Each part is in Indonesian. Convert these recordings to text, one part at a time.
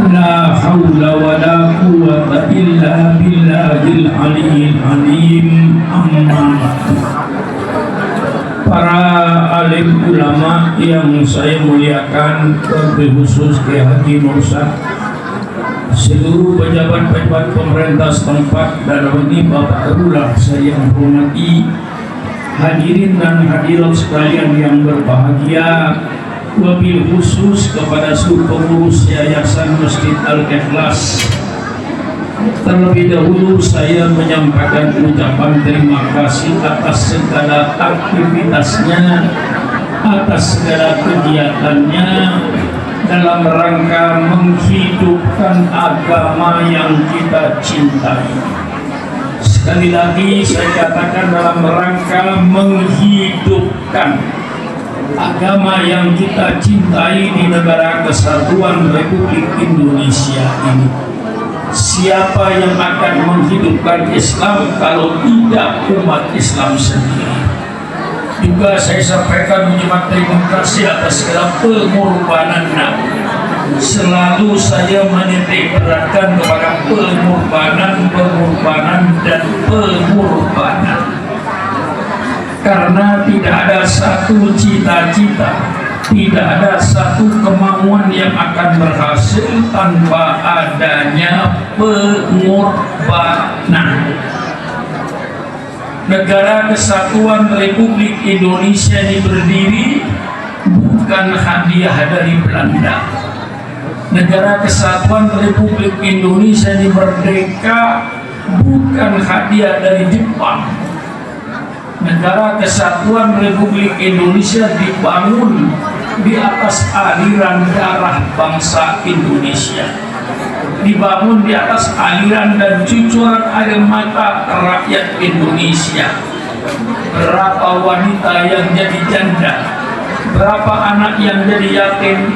La haula wa la quwwata illa billahil aliyyil azim. Amma para alim ulama yang saya muliakan, terlebih khusus Kiai Haji Mursyad, seluruh pejabat-pejabat pemerintah setempat, dan ini Bapak Lurah saya yang hormati, hadirin dan hadirat sekalian yang berbahagia, wabil khusus kepada seluruh pengurus Yayasan Masjid Al-Ikhlas. Terlebih dahulu saya menyampaikan ucapan terima kasih atas segala aktivitasnya, atas segala kegiatannya dalam rangka menghidupkan agama yang kita cintai. Sekali lagi saya katakan, dalam rangka menghidupkan agama yang kita cintai di negara kesatuan Republik Indonesia ini. Siapa yang akan menghidupkan Islam kalau tidak umat Islam sendiri? Juga saya sampaikan ucapan terima kasih atas segala pengorbanan. Selalu saya menitik beratkan kepada pengorbanan dan pengorbanan. Karena tidak ada satu cita-cita, tidak ada satu kemauan yang akan berhasil tanpa adanya pengorbanan. Negara Kesatuan Republik Indonesia ini berdiri bukan hadiah dari Belanda. Negara Kesatuan Republik Indonesia ini merdeka bukan hadiah dari Jepang. Negara Kesatuan Republik Indonesia dibangun di atas aliran darah bangsa Indonesia, dibangun di atas aliran dan cucuran air mata rakyat Indonesia. Berapa wanita yang jadi janda, berapa anak yang jadi yatim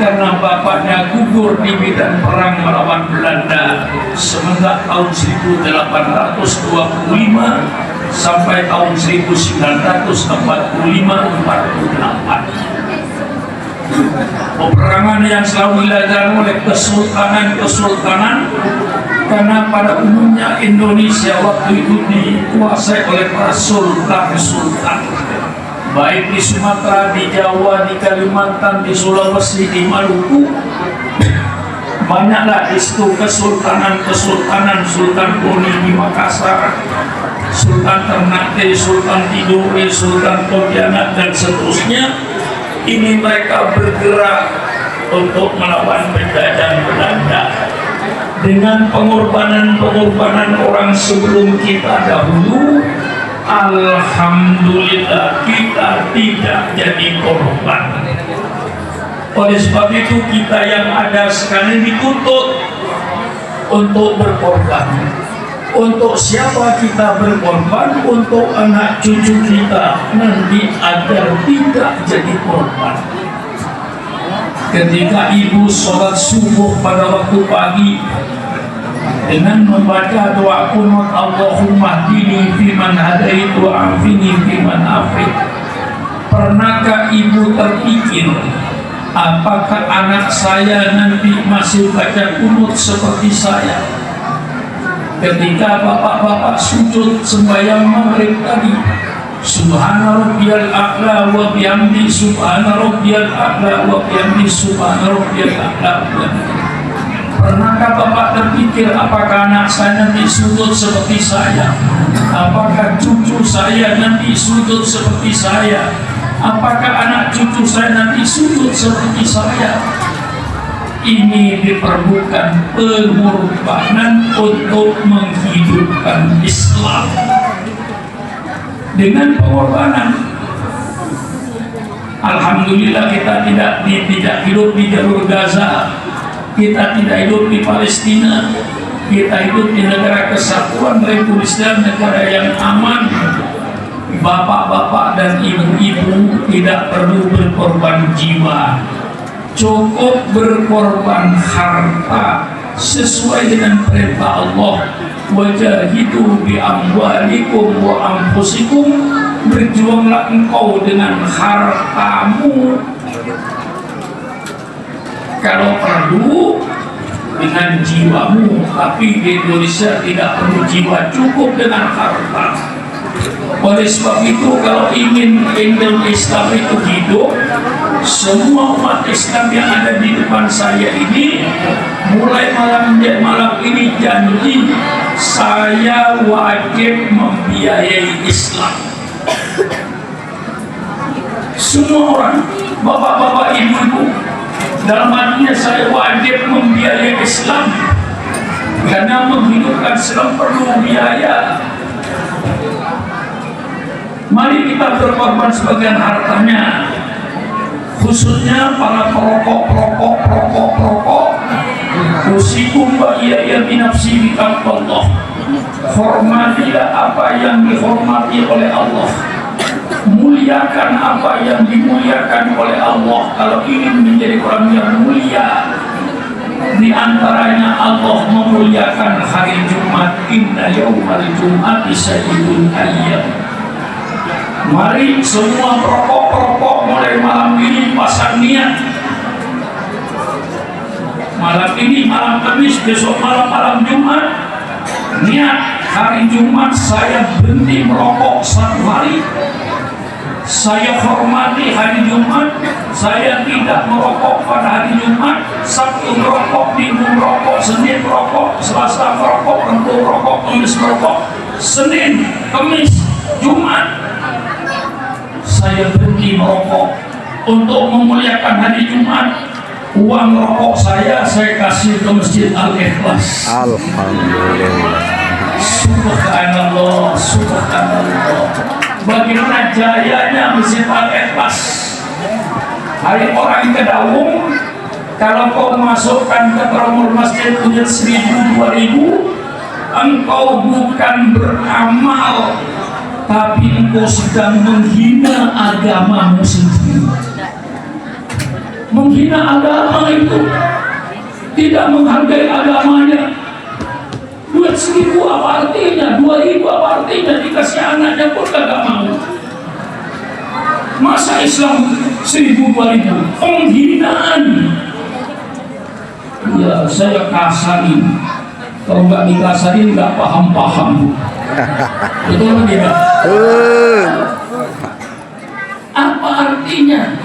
karena bapaknya gugur di medan perang melawan Belanda semenjak tahun 1825 sampai tahun 1945-48. Peperangan yang selalu dilakukan oleh kesultanan karena pada umumnya Indonesia waktu itu dikuasai oleh para sultan, baik di Sumatera, di Jawa, di Kalimantan, di Sulawesi, di Maluku. Banyaklah di situ kesultanan, Sultan Boni di Makassar, Sultan Ternate, Sultan Tidore, Sultan Pontianak, dan seterusnya. Ini mereka bergerak untuk melawan penjajahan Belanda dengan pengorbanan orang sebelum kita dahulu. Alhamdulillah kita tidak jadi korban. Oleh sebab itu kita yang ada sekarang dituntut untuk berkorban. Untuk siapa kita berkorban? Untuk anak cucu kita nanti agar tidak jadi korban. Ketika ibu sholat subuh pada waktu pagi dengan membaca doa qunut, Allahumma hdini fiman hadait wa afini fiman afid, pernahkah ibu terpikir apakah anak saya nanti masih baca qunut seperti saya? Ketika bapak-bapak sujud sembahyang maghrib tadi, Subhana rabbiyal a'la wa bihamdi, Subhana rabbiyal a'la wa bihamdi, Subhana rabbiyal a'la wa bihamdi. Pernahkah bapak terpikir apakah anak saya nanti sujud seperti saya? Apakah cucu saya nanti sujud seperti saya? Apakah anak cucu saya nanti sujud seperti saya? Ini diperlukan pengorbanan untuk menghidupkan Islam. Dengan pengorbanan, alhamdulillah kita tidak hidup di jalur Gaza, kita tidak hidup di Palestina, kita hidup di negara kesatuan Republik Islam, negara yang aman. Bapak-bapak dan ibu-ibu tidak perlu berkorban jiwa, cukup berkorban harta sesuai dengan perintah Allah, wajahidu bi amwalikum wa anfusikum, berjuanglah engkau dengan hartamu. Kalau perlu dengan jiwamu, tapi di Indonesia tidak perlu jiwa, cukup dengan harta. Oleh sebab itu, kalau ingin kingdom Islam itu hidup, semua umat Islam yang ada di depan saya ini, mulai malam ini janji, saya wajib membiayai Islam. Semua orang, bapak-bapak, ibu-ibu, dalam hatinya saya wajib membiayai Islam, karena menghidupkan Islam perlu biaya. Mari kita berkorban sebagian hartanya, khususnya para perokok. Usikum wa iyaya binafsi bitaqwallah. Hormatilah apa yang dihormati oleh Allah, muliakan apa yang dimuliakan oleh Allah. Kalau ingin menjadi orang yang mulia, di antaranya Allah memuliakan hari Jumat. Inna yaumal jum'ati sayyidul ayyam. Mari semua perokok mulai malam ini pasang niat. Malam ini, malam Kamis, besok malam Jumat, niat hari Jumat saya berhenti merokok 1 hari. Saya hormati hari Jumat, saya tidak merokok pada hari Jumat. Sabtu merokok, Minggu merokok, Senin merokok, Selasa merokok, Rabu merokok, Kamis merokok. Senin, Kamis, Jumat saya berhenti merokok untuk memuliakan hari Jumat. Uang rokok saya kasih ke Masjid Al-Ikhlas. Alhamdulillah. Subhanallah, subhanallah. Bagaimana jayanya Masjid Al-Ikhlas. Hari orang Kedaung, kalau kau masukkan ke terowongan masjid punya 1.000-2.000, engkau bukan beramal, tapi engkau sedang menghina agamamu sendiri. Menghina agama itu, tidak menghargai agamanya. Duit 1.000 apa artinya, 2.000 apa artinya, dikasih anaknya pun kagak mau. Masa Islam 1.000-2.000? Penghinaan. Ya, saya kasarin. Kalau nggak dikasarin nggak paham-paham. Betul tidak? Apa artinya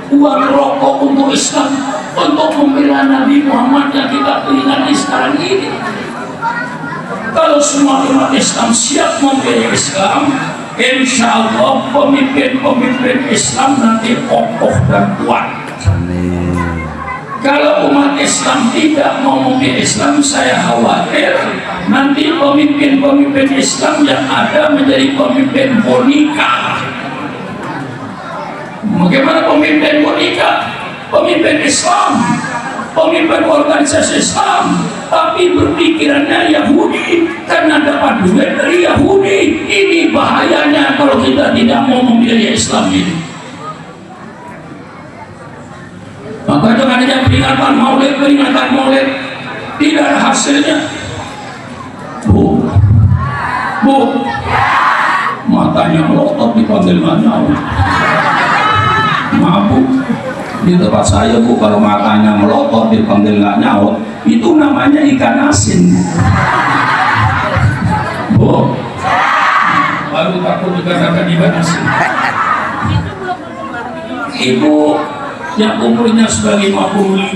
uang rokok untuk Islam, untuk membela Nabi Muhammad yang kita peringati sekarang ini? Kalau semua umat Islam siap membela Islam, insya Allah pemimpin Islam nanti kokoh dan kuat. Kalau umat Islam tidak mau membela Islam, saya khawatir nanti pemimpin Islam yang ada menjadi pemimpin boneka. Bagaimana pemimpin boneka? Pemimpin Islam, pemimpin organisasi Islam, tapi berpikirannya Yahudi karena dapat duit dari Yahudi. Ini bahayanya kalau kita tidak mau memilih Islam ini. Maka jangan ada peringatan maulid, tidak ada hasilnya. Bu, matanya melotot dipanggil nggak nyawa. Maaf Bu, di tempat saya Bu, kalau matanya melotot dipanggil nggak nyawa, itu namanya ikan asin. Bu, baru takut juga akan ikan asin. Ibu yang umurnya sudah 55-60,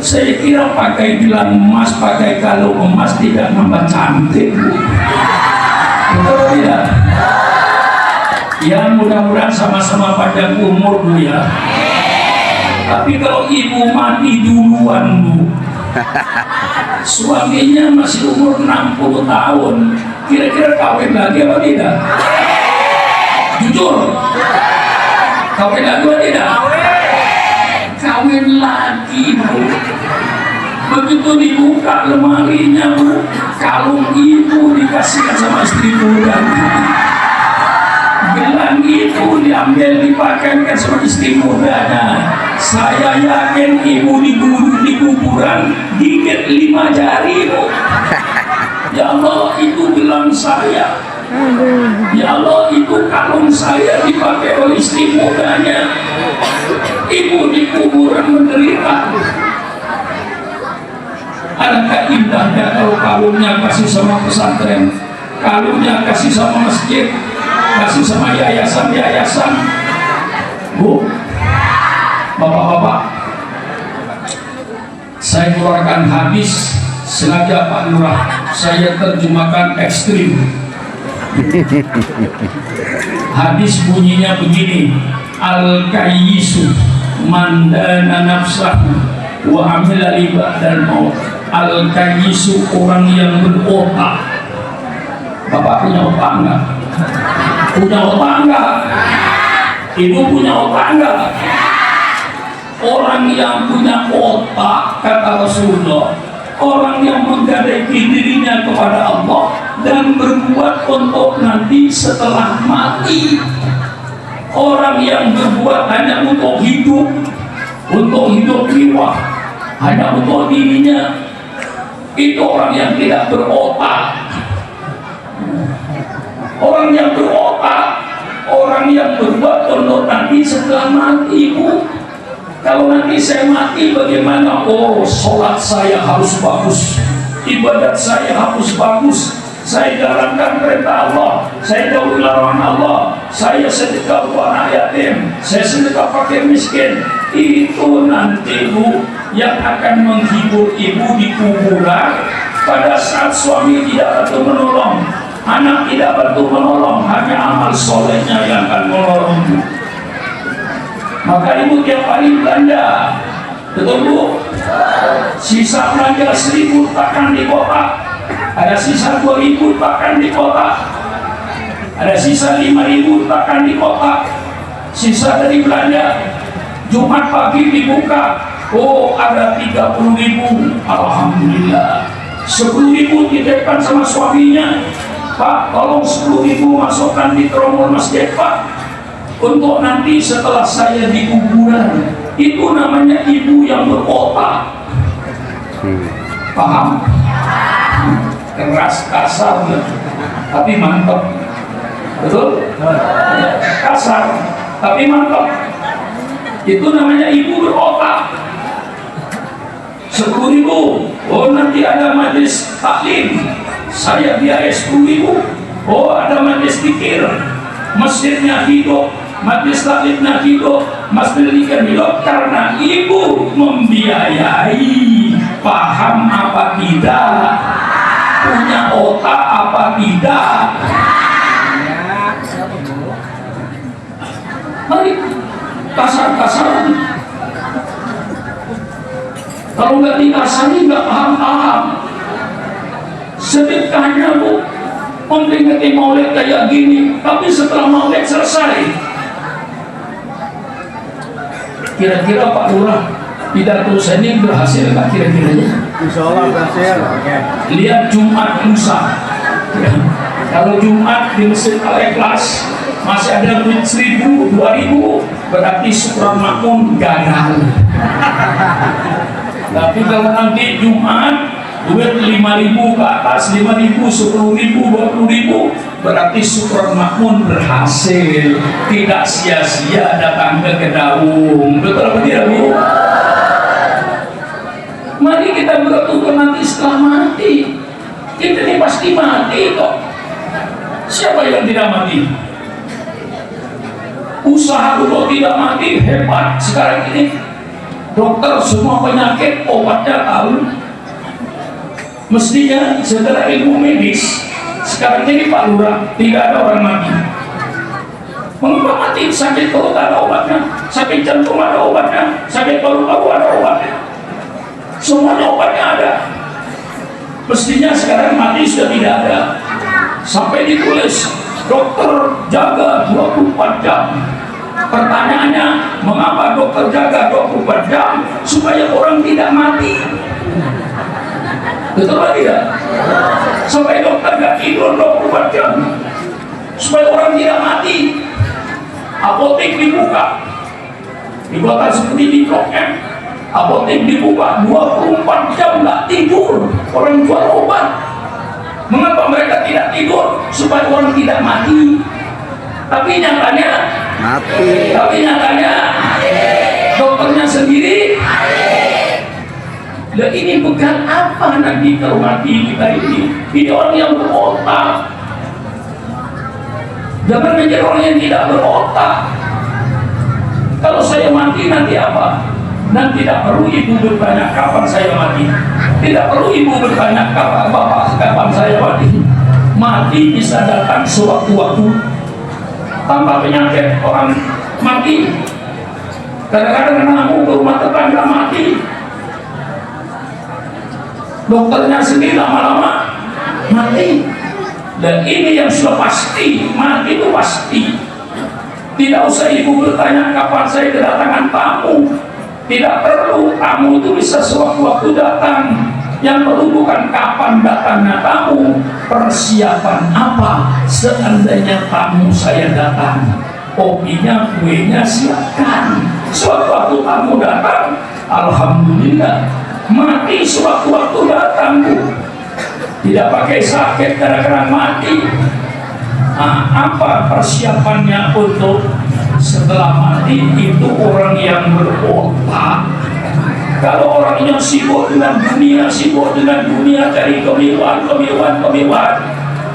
saya kira pakai gelang emas, pakai kalung emas tidak nambah cantik Bu. Betul tidak? Ya mudah-mudahan sama-sama panjang umur Bu ya. Tapi kalau ibu mati duluan Bu, suaminya masih umur 60 tahun, kira-kira kawin lagi apa tidak? Jujur, kawin lagi apa tidak? Kawin lagi Bu. Begitu dibuka lemarinya Bu, kalung ibu dikasihkan sama istri muda. Gelang itu diambil dipakaikan sama istri mudanya. Saya yakin ibu di kuburan gigit 5 jari Bu. Ya Allah, itu gelang saya. Ya Allah, itu kalung saya dipakai oleh istri mudanya. Ibu di kuburan menderita. indahnya kalau kalungnya kasih sama pesantren, kalungnya kasih sama masjid, kasih sama yayasan-yayasan. Bu, bapak-bapak, saya keluarkan hadis sengaja Pak Lurah, saya terjemahkan ekstrim. Hadis bunyinya begini: al-kayyisu man dana nafsahu wa amila li ba'dal maut. Al-kayyisu orang yang berotak. Bapak punya otak enggak? Punya otak enggak? Ibu punya otak enggak? Orang yang punya otak, kata Rasulullah, orang yang menggadaikan dirinya kepada Allah dan berbuat untuk nanti setelah mati. Orang yang berbuat hanya untuk hidup mewah, hanya untuk dirinya, itu orang yang tidak berotak. Orang yang berotak, orang yang berbuat untuk nanti setelah mati. Bu, kalau nanti saya mati bagaimana? Oh, sholat saya harus bagus, ibadat saya harus bagus, saya jalankan perintah Allah, saya jauhi larangan Allah, saya sedekah untuk anak yatim, saya sedekah fakir miskin. Itu nanti, Bu, yang akan menghibur ibu di kuburan pada saat suami tidak bantu menolong, anak tidak bantu menolong, hanya amal solehnya yang akan menolong. Maka ibu tiap hari belanja, betul Bu? Sisa belanja 1.000 takkan di kotak, ada sisa 2.000 takkan di kotak, ada sisa 5.000 takkan di kotak, sisa dari belanja. Jumat pagi dibuka, oh ada 30.000, alhamdulillah. 10.000 dititipkan sama suaminya, Pak tolong 10.000 masukkan di tromol masjid Pak, untuk nanti setelah saya di kuburan. Itu namanya ibu yang berotak. Paham? Keras, kasar, tapi mantap. Betul? Kasar, tapi mantap. Itu namanya ibu berotak. 10.000, oh nanti ada majlis taklim, saya biaya 10.000. Oh ada majlis zikir, masjidnya hidup, majlis taklimnya hidup, masjidnya hidup, karena ibu membiayai. Paham apa tidak? Punya otak apa tidak? Mari kasar-kasaran. Kalau nggak dikasari nggak paham-paham. Sedekahnya Bu, memperingati maulid kayak gini, tapi setelah maulid selesai, kira-kira Pak Lurah pidato saya ini berhasil nggak kira-kiranya? Insya Allah berhasil. Lihat Jumat lusa, ya. Kalau Jumat di Masjid Al-Ikhlas masih ada duit 1.000, 2.000, berarti Syukuran Makmun gagal. Tapi kalau nanti Jumat duit 5.000 ke atas, 5.000, 10.000, 20.000, berarti Syukuran Makmun berhasil, tidak sia-sia datang ke Kedaung. Betul apa tidak, Bu? Mari kita bertukar nanti setelah mati. Kita ini pasti mati kok. Siapa yang tidak mati? Usaha dulu tidak mati hebat. Sekarang ini dokter semua penyakit obatnya tahu. Mestinya setelah ilmu medis sekarang ini Pak Lurah tidak ada orang mati. Mengapa mati? Sakit perut ada obatnya, sakit jantung ada obatnya, sakit paru-paru ada obatnya, semuanya obatnya ada. Mestinya sekarang mati sudah tidak ada. Sampai ditulis dokter jaga 24 jam. Pertanyaannya, mengapa dokter jaga 24 jam? Supaya orang tidak mati. Betul atau tidak? Supaya dokter gak tidur 24 jam, supaya orang tidak mati. Apotek dibuka di kota seperti di Blok M, apotek dibuka 24 jam gak tidur, orang jual obat. Mengapa mereka tidak tidur? Supaya orang tidak mati. Tapi nyatanya dokternya sendiri Lah ini bukan apa nanti kalau mati kita ini. Ini orang yang berotak. Jangan menjadi orang yang tidak berotak. Kalau saya mati nanti apa? Dan tidak perlu ibu bertanya kapan saya mati. Tidak perlu ibu bertanya kapan bapak kapan saya mati. Mati bisa datang sewaktu-waktu. Tanpa penyakit orang mati. Kadang-kadang kamu ke rumah tetangga mati. Dokternya sendiri lama-lama mati. Dan ini yang sudah pasti, mati itu pasti. Tidak usah ibu bertanya kapan saya kedatangan tamu. Tidak perlu, tamu itu bisa sewaktu-waktu datang. Yang perlu bukan kapan datangnya tamu, persiapan apa seandainya tamu saya datang. Kopinya, kuenya siapkan. Sewaktu-waktu tamu datang, alhamdulillah. Mati sewaktu-waktu datang, Bu. Tidak pakai sakit kadang-kadang mati. Nah, apa persiapannya untuk setelah mati? Itu orang yang berotak. Kalau orangnya sibuk dengan dunia, cari kemewahan,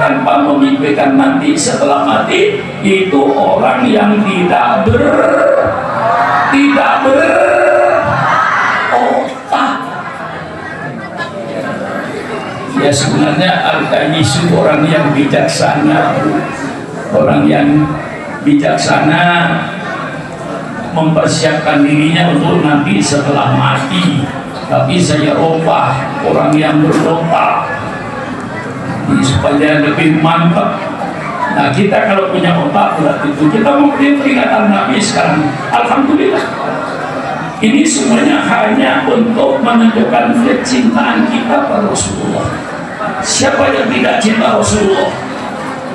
tanpa memikirkan nanti setelah mati, itu orang yang tidak berotak. Ya sebenarnya Al-Kayyisu orang yang bijaksana. Orang yang bijaksana mempersiapkan dirinya untuk nanti setelah mati. Tapi saya ubah orang yang berotak supaya lebih mantap. Nah kita kalau punya otak berarti itu kita mau peringatan Nabi sekarang. Alhamdulillah. Ini semuanya hanya untuk menunjukkan kecintaan kita pada Rasulullah. Siapa yang tidak cinta Rasulullah?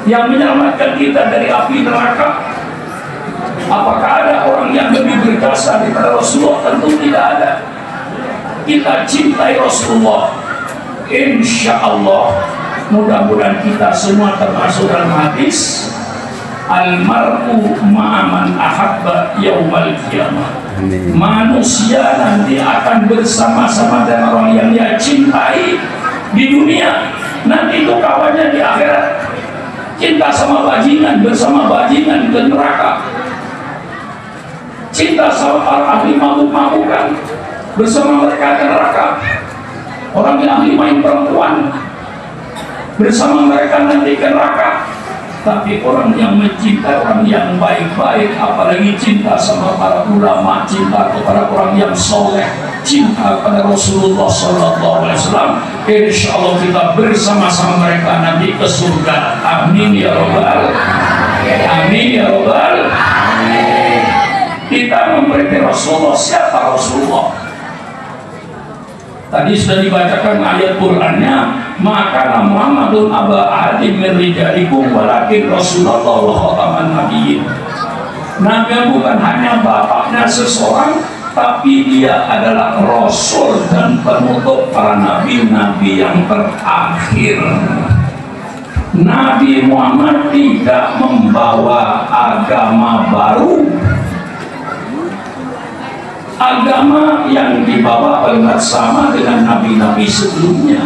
Yang menyelamatkan kita dari api neraka? Apakah ada orang yang lebih berjasa daripada Rasulullah? Tentu tidak ada. Kita cintai Rasulullah. Insya Allah, mudah-mudahan kita semua termasuk dalam hadis almar'u ma'aman ahabba yaumal qiyamah. Manusia nanti akan bersama-sama dengan orang yang dia cintai di dunia. Nanti itu kawannya di akhirat. Cinta sama bajingan, bersama bajingan ke neraka. Cinta sama para ahli mabuk-mabukan, bersama mereka ke neraka. Orang yang ahli main perempuan, bersama mereka nanti ke neraka. Tapi orang yang mencintai orang yang baik-baik, apalagi cinta sama para ulama, cinta kepada orang yang soleh, cinta kepada Rasulullah SAW, insya Allah kita bersama-sama mereka nanti ke surga. Amin ya Rabbal. Amin ya Rabbal. Kita memberitahu Rasulullah. Siapa Rasulullah? Tadi sudah dibacakan ayat Qur'annya, maka Muhammadun aba ahadin min rijalikum walakin Rasulullah wa khataman nabiyyin. Nabi bukan hanya bapaknya seseorang, tapi dia adalah Rasul dan penutup para nabi-nabi yang terakhir. Nabi Muhammad tidak membawa agama baru. Agama yang dibawa oleh sama dengan nabi-nabi sebelumnya.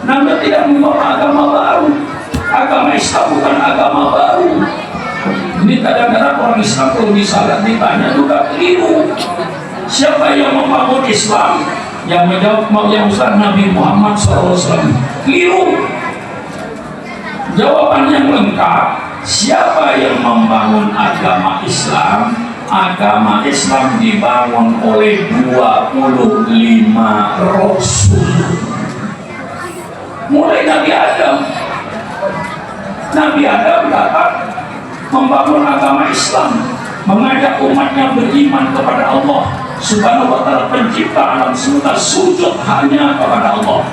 Nabi tidak membawa agama baru. Agama Islam bukan agama baru. Ini kadang-kadang orang Islam kalau misalnya ditanya juga keliru. Siapa yang membangun Islam? Yang menjawab yang Ustaz Nabi Muhammad SAW. Keliru. Jawaban yang lengkap, siapa yang membangun agama Islam? Agama Islam dibangun oleh 25 Rasul. Mulai Nabi Adam. Nabi Adam datang membangun agama Islam, mengajak umatnya beriman kepada Allah Subhanahu wa ta'ala, pencipta alam semesta, sujud hanya kepada Allah,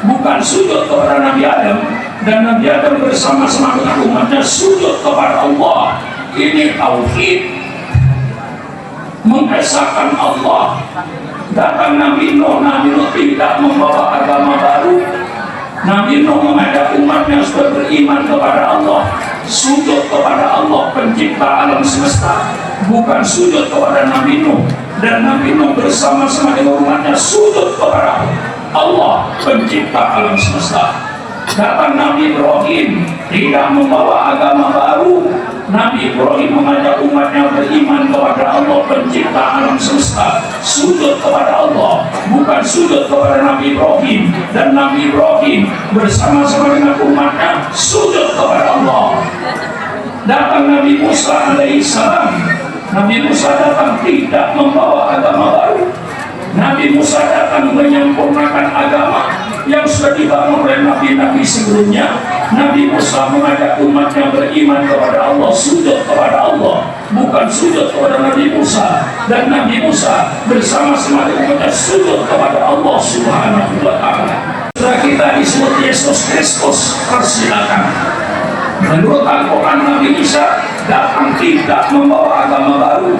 bukan sujud kepada Nabi Adam. Dan Nabi Adam bersama-sama dengan umatnya sujud kepada Allah. Ini tauhid, mengesahkan Allah. Datang Nabi Nuh tidak membawa agama baru. Nabi Nuh mengajak umatnya supaya beriman kepada Allah, sujud kepada Allah pencipta alam semesta, bukan sujud kepada Nabi Nuh. Dan Nabi Nuh bersama-sama dengan umatnya sujud kepada Allah. Allah pencipta alam semesta. Datang Nabi Ibrahim tidak membawa agama baru. Nabi Ibrahim mengajak umatnya beriman kepada Allah pencipta alam semesta, sujud kepada Allah, bukan sujud kepada Nabi Ibrahim. Dan Nabi Ibrahim bersama-sama dengan umatnya sujud kepada Allah. Datang Nabi Musa alaihissalam. Nabi Musa datang tidak membawa agama baru. Nabi Musa datang menyempurnakan agama yang sudah dibangun oleh nabi-nabi sebelumnya. Nabi Musa mengajak umatnya beriman kepada Allah, sujud kepada Allah, bukan sujud kepada Nabi Musa. Dan Nabi Musa bersama-sama dengan umatnya sujud kepada Allah Subhanahu wa Ta'ala. Setelah kita disebut Yesus Kristus, persilakan. Menurut Al-Quran, Nabi Isa datang tidak membawa agama baru.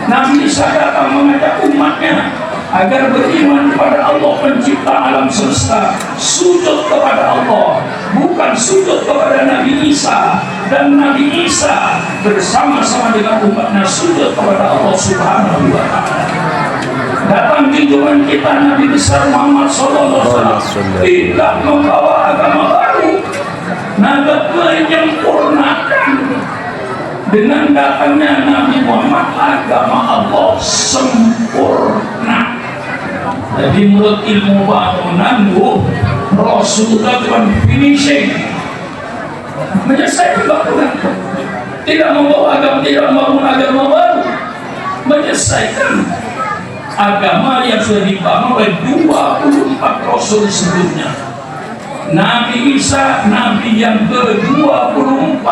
Nabi Isa datang mengajak umatnya agar beriman kepada Allah pencipta alam semesta, sujud kepada Allah, bukan sujud kepada Nabi Isa. Dan Nabi Isa bersama-sama dengan umatnya sujud kepada Allah Subhanahu wa Ta'ala. Datang junjungan kita Nabi besar Muhammad SAW tidak membawa agama baru. Nabi menyempurnakan. Dengan datangnya Nabi Muhammad, agama Allah sempurna. Jadi menurut ilmu bangunan, Rasulullah bukan finishing, menyelesaikan bangunan, tidak membawa agama, tidak membangun agama baru, menyelesaikan agama yang sudah dibangun oleh 24 Rasul sebelumnya. Nabi Isa, Nabi yang ke-24,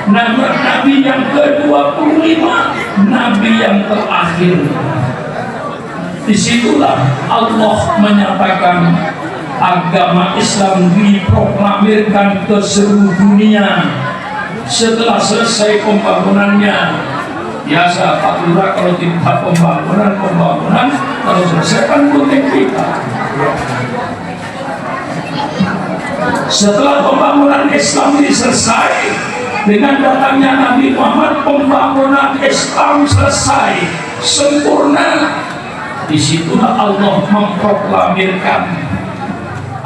Nabi yang ke-25, Nabi yang terakhir. Disitulah Allah menyatakan agama Islam diproklamirkan ke seluruh dunia. Setelah selesai pembangunannya, biasa Pak Lurah kalau tidak pembangunan, kalau selesai kan gunting kita. Setelah pembangunan Islam ini selesai, dengan datangnya Nabi Muhammad, pembangunan Islam selesai, sempurna. Disitulah Allah memproklamirkan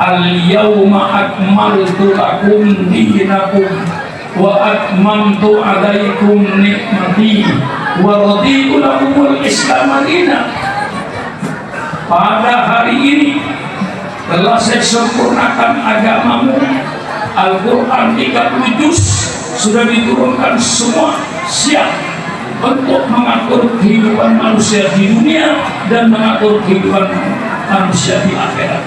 Al-yawma akmaltu lakum dinakum wa atmamtu alaikum nikmati wa raditu lakumul Islam dinan. Pada hari ini telah saya sempurnakan agamamu. Al-Quran 30 juz sudah diturunkan semua, siap untuk mengatur kehidupan manusia di dunia dan mengatur kehidupan manusia di akhirat.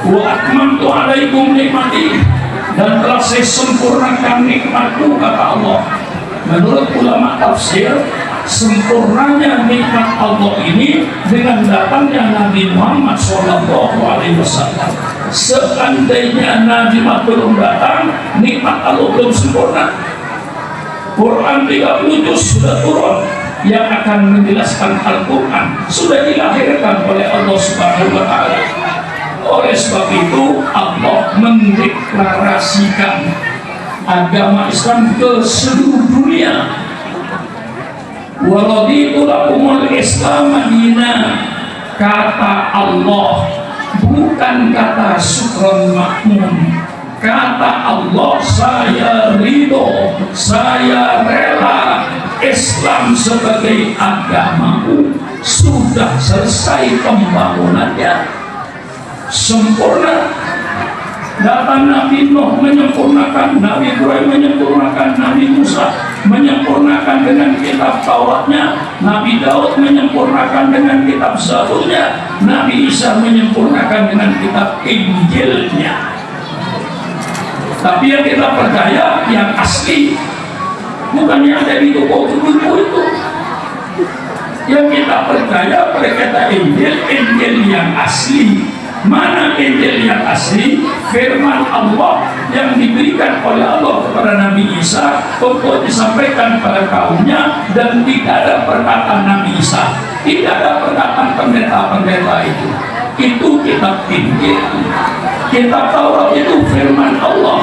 Wa atmamtu alaikum nikmati, dan telah saya sempurnakan nikmatku, kata Allah. Menurut ulama tafsir, sempurnanya nikmat Allah ini dengan datangnya Nabi Muhammad SAW. Seandainya Nabi Muhammad belum datang, nikmat Allah belum sempurna. Quran 30 juz sudah turun yang akan menjelaskan Al-Quran, sudah dilahirkan oleh Allah Subhanahu wa Ta'ala. Oleh sebab itu Allah mendeklarasikan agama Islam ke seluruh dunia. Wa raditu lakumul Islam dinan, kata Allah, bukan kata Sukron Makmun. Kata Allah, saya ridho, saya rela Islam sebagai agamamu. Sudah selesai pembangunannya, sempurna. Datang Nabi Nuh menyempurnakan, Nabi Ibrahim menyempurnakan, Nabi Musa menyempurnakan dengan kitab Tauratnya, Nabi Daud menyempurnakan dengan kitab Zaburnya, Nabi Isa menyempurnakan dengan kitab Injilnya. Tapi yang kita percaya yang asli, bukan yang ada di toko-toko itu. Yang kita percaya pada Injil, Injil yang asli. Mana Injil yang asli? Firman Allah yang diberikan oleh Allah kepada Nabi Isa untuk disampaikan pada kaumnya, dan tidak ada perkataan Nabi Isa, tidak ada perkataan pendeta-pendeta itu. Itu kitab Injil. Kitab Taurat itu firman Allah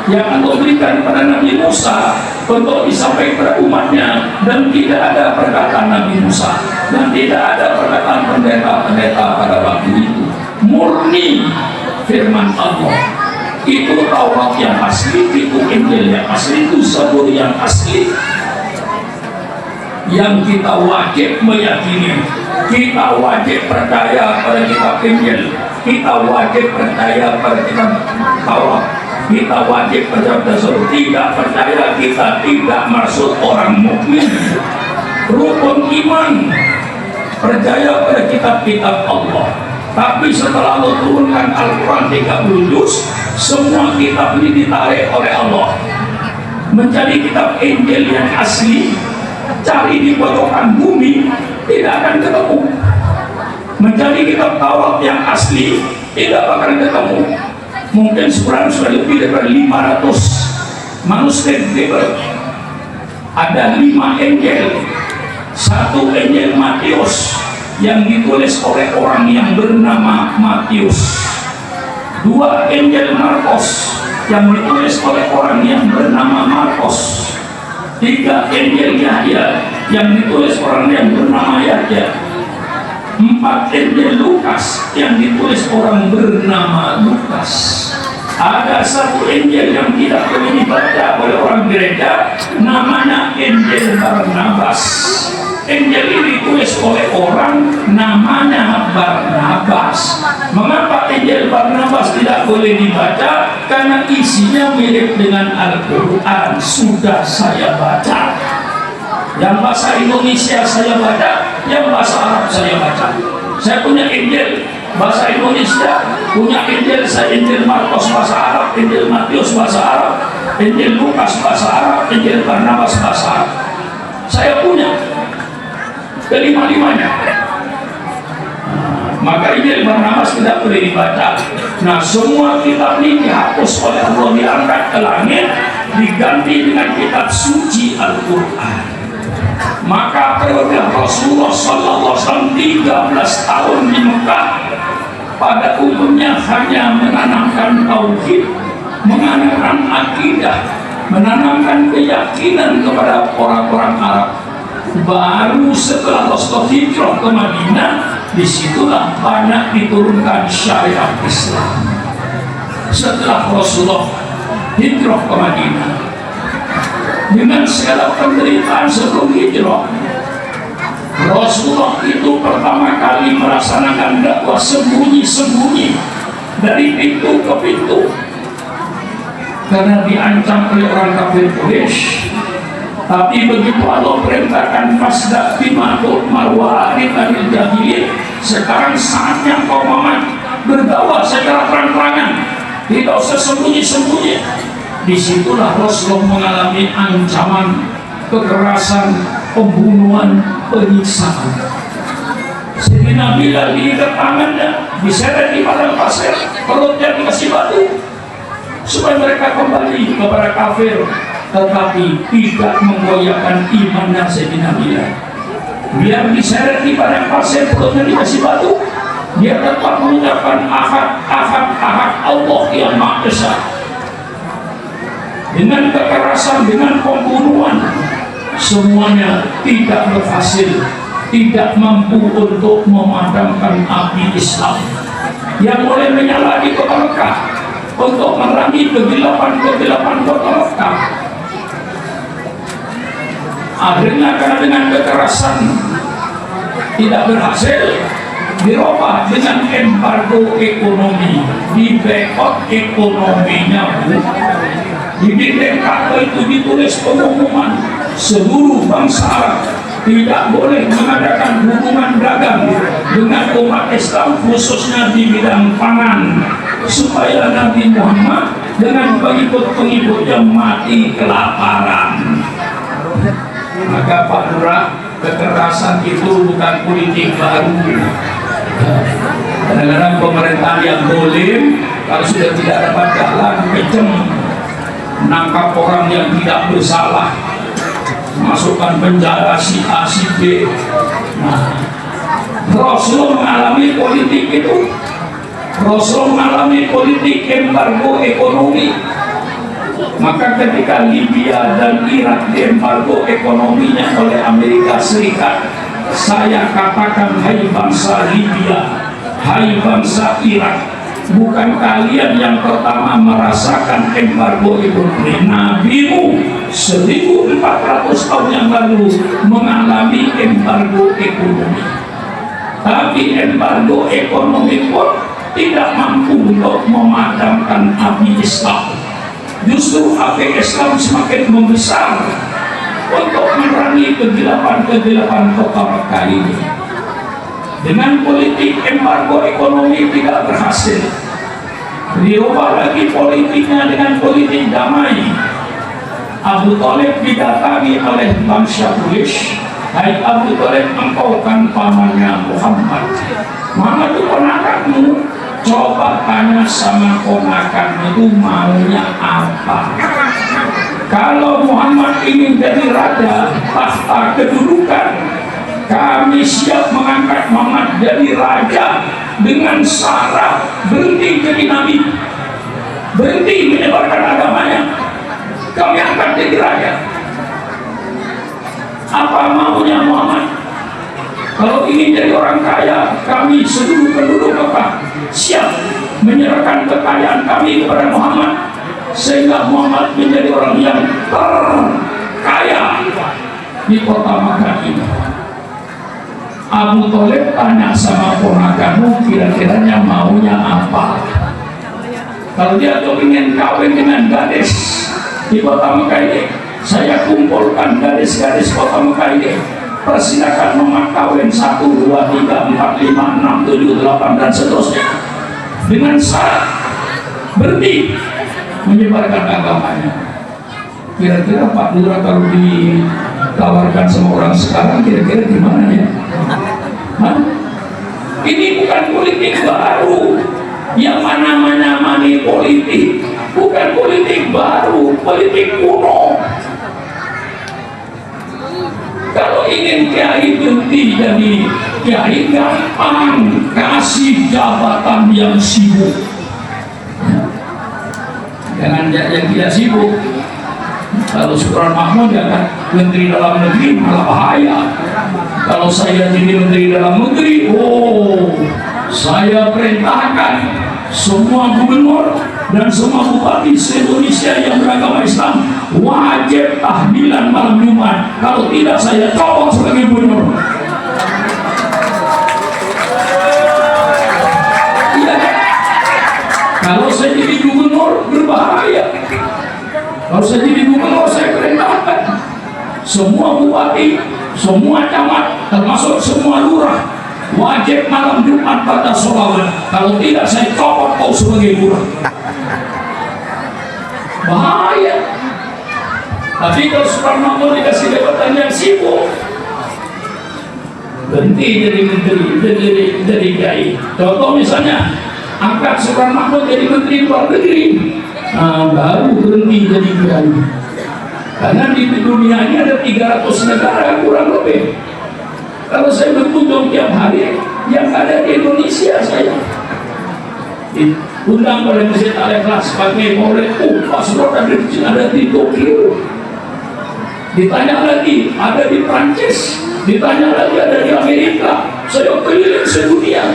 yang Allah berikan kepada Nabi Musa untuk disampaikan kepada umatnya, dan tidak ada perkataan Nabi Musa, dan tidak ada perkataan pendeta-pendeta pada waktu itu. murni firman Allah. Itu Taurat yang asli, itu Injil yang asli, itu Zabur yang asli, yang kita wajib meyakini. Kita wajib percaya pada kitab Injil, kita wajib percaya pada kitab Taurat, kita wajib percaya pada Zabur. Tidak percaya, kita tidak masuk orang mukmin. Rukun iman percaya pada kitab-kitab Allah. Tapi setelah Allah turunkan Al-Quran 30 juz, semua kitab ini ditarik oleh Allah menjadi kitab Injil yang asli. Cari di pojokan bumi tidak akan ketemu. Menjadi kitab Taurat yang asli tidak akan ketemu. Mungkin sekarang sudah lebih dari 500 manuskrip Bible. Ada 5 Injil. 1 Injil Matius yang ditulis oleh orang yang bernama Matius. 2 Injil Markus yang ditulis oleh orang yang bernama Markus. 3 Injil Yahya yang ditulis orang yang bernama Yahya. 4 Injil Lukas yang ditulis orang bernama Lukas. Ada 1 Injil yang tidak boleh dibaca oleh orang gereja, namanya Injil Barnabas. Injil ini ditulis oleh orang namanya Barnabas. Mengapa Injil Barnabas tidak boleh dibaca? Karena isinya mirip dengan Al-Quran. Sudah saya baca. Yang bahasa Indonesia saya baca, yang bahasa Arab saya baca. Saya punya Injil bahasa Indonesia, punya Injil saya, Injil Markus bahasa Arab, Injil Matius bahasa Arab, Injil Lukas bahasa Arab, Injil Barnabas bahasa Arab. Saya punya kelima-limanya. Maka Injil Barnabas tidak boleh dibaca. Nah, semua kitab ini dihapus oleh Allah, diangkat ke langit, diganti dengan kitab suci Al-Quran. Maka periode Rasulullah SAW 13 tahun di Mekah pada umumnya hanya menanamkan tauhid, menanamkan akidah, menanamkan keyakinan kepada orang-orang Arab. Baru setelah Rasulullah hijrah ke Madinah, disitulah banyak diturunkan syariat Islam. Setelah Rasulullah hijrah ke Madinah, dengan segala penderitaan sebelum hijrah, Rasulullah itu pertama kali melaksanakan dakwah sembunyi-sembunyi dari pintu ke pintu karena diancam oleh orang kafir Quraisy. Tapi begitu Allah perintahkan fasda bima tu'mar wa a'rid 'anil jahilin, sekarang saatnya kau Muhammad berdakwah secara terang-terangan, tidak usah sembunyi-sembunyi. Disitulah Rasulullah mengalami ancaman, kekerasan, pembunuhan, penyiksaan. Sayyidina Bilal diikat tangannya, diseret di padang pasir, perutnya dikasih batu supaya mereka kembali kepada kafir, tetapi tidak menggoyahkan imannya Sayyidina Bilal. Biar diseret di padang pasir, perutnya dikasih batu, dia tetap mengucapkan ahad, ahad, ahad, Allah yang Maha Esa. Dengan kekerasan, dengan pembunuhan, semuanya tidak berhasil, tidak mampu untuk memadamkan api Islam yang mulai menyala di kota Mekah untuk merangi kegelapan-kegelapan kota Mekah. Akhirnya karena dengan kekerasan tidak berhasil, dirubah dengan embargo ekonomi, di boikot ekonominya. Di dinding Ka'bah itu ditulis pengumuman seluruh bangsa Arab tidak boleh mengadakan hubungan dagang dengan umat Islam, khususnya di bidang pangan, supaya Nabi Muhammad dengan pengikut-pengikutnya mati kelaparan. Maka Pak Lurah, kekerasan itu bukan politik baru. Kadang-kadang pemerintahan yang dolim, kalau sudah tidak dapat jalan, kejam, menangkap orang yang tidak bersalah, masukkan penjara si A, si B. Nah, Rasul mengalami politik itu. Rasul mengalami politik embargo ekonomi. Maka ketika Libya dan Irak diembargo ekonominya oleh Amerika Serikat, saya katakan, hai bangsa Libya, hai bangsa Irak, Bukan kalian yang pertama merasakan embargo ekonomi. Nabimu 1400 tahun yang lalu mengalami embargo ekonomi. Tapi embargo ekonomi pun tidak mampu untuk memadamkan api Islam. Justru api Islam semakin membesar untuk menerangi kegelapan-kegelapan kota Mekah ini. Dengan politik embargo ekonomi tidak berhasil, dirubah lagi politiknya dengan politik damai. Abu Thalib didatangi oleh bangsa Quraisy. Hai Abu Thalib, engkau kan pamannya Muhammad. Muhammad itu ponakanmu. Coba tanya sama ponakanmu itu maunya apa. Kalau Muhammad ingin jadi raja, tahta kedudukan, kami siap mengangkat Muhammad jadi raja dengan syarat berhenti jadi nabi, berhenti menyebarkan agamanya. Kami angkat jadi raja. Apa maunya Muhammad? Kalau ingin jadi orang kaya, kami seluruh penduduk Mekah siap menyerahkan kekayaan kami kepada Muhammad, sehingga Muhammad menjadi orang yang terkaya di kota Mekah ini. Abu Thalib tanya sama ponakanmu, kira-kiranya maunya apa? Kalau dia tuh ingin kawin dengan gadis di kota Mekah ini, saya kumpulkan gadis-gadis kota Mekah ini, persilakan nomor kawin 1, 2, 3, 4, 5, 6, 7, 8 dan seterusnya, dengan syarat berhenti menyebarkan agamanya. Kira-kira Pak Lurah kalau ditawarkan sama orang sekarang, kira-kira gimana ya? Hah? Ini bukan politik baru yang mana-mana politik, bukan politik baru, politik kuno. Kalau ingin kiai berhenti jadi kiai, gampang, kasih jabatan yang sibuk. Jangan yang tidak sibuk. Kalau Subran Mahmud ya kan Menteri Dalam Negeri malah bahaya. Kalau saya jadi Menteri Dalam Negeri, saya perintahkan semua gubernur dan semua bupati se-Indonesia yang beragama Islam wajib tahlilan malam Jumat. Kalau tidak, saya copot sebagai gubernur. Iya. Kalau saya jadi gubernur berbahaya. Kalau saya jadi gubernur, saya perintahkan semua bupati, semua camat, termasuk semua lurah wajib malam Jumat pada sholawat. Kalau tidak, saya copot kau sebagai lurah. Bahaya. Tapi kalau Subran Mahmud dikasih jabatan yang sibuk, berhenti jadi menteri, jadi kiai. Contoh misalnya, angkat Subran Mahmud jadi menteri luar negeri, baru berhenti jadi kiai. Karena di dunia ini ada 300 negara kurang lebih. Kalau saya berkunjung tiap hari, yang ada di Indonesia saya diundang oleh Masjid Al-Ikhlas pakai maulid, paspor ada di Tokyo. Ditanya lagi, ada di Prancis. Ditanya lagi, ada di Amerika. Saya keliling sedunia.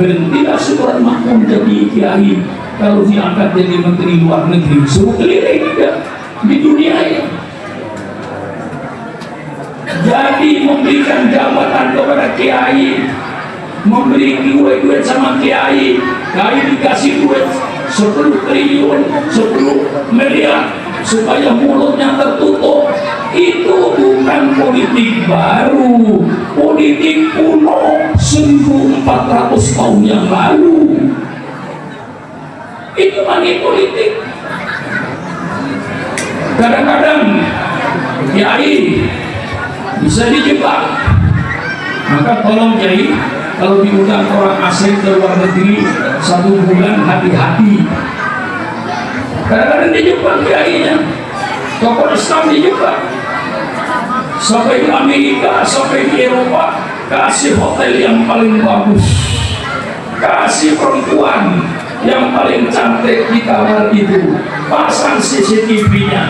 Berhentilah Subran Mahmud jadi kiai. Kalau diangkat jadi menteri luar negeri, suruh keliling ya, di dunia ini. Jadi memberikan jabatan kepada kiai, memberi duit sama kiai, kiai dikasih duit 10 triliun, 10 miliar supaya mulutnya tertutup. Itu bukan politik baru, politik kuno 1400 tahun yang lalu. Itu money politik. Kadang-kadang kiai bisa dijebak. Maka tolong kiai, kalau diundang orang asing ke luar negeri 1 bulan, hati-hati. Kadang-kadang dijebak kiainya. Tokoh Islam dijebak. Sampai di Amerika, sampai di Eropa, kasih hotel yang paling bagus, kasih perempuan yang paling cantik di kamar itu, pasang CCTV-nya.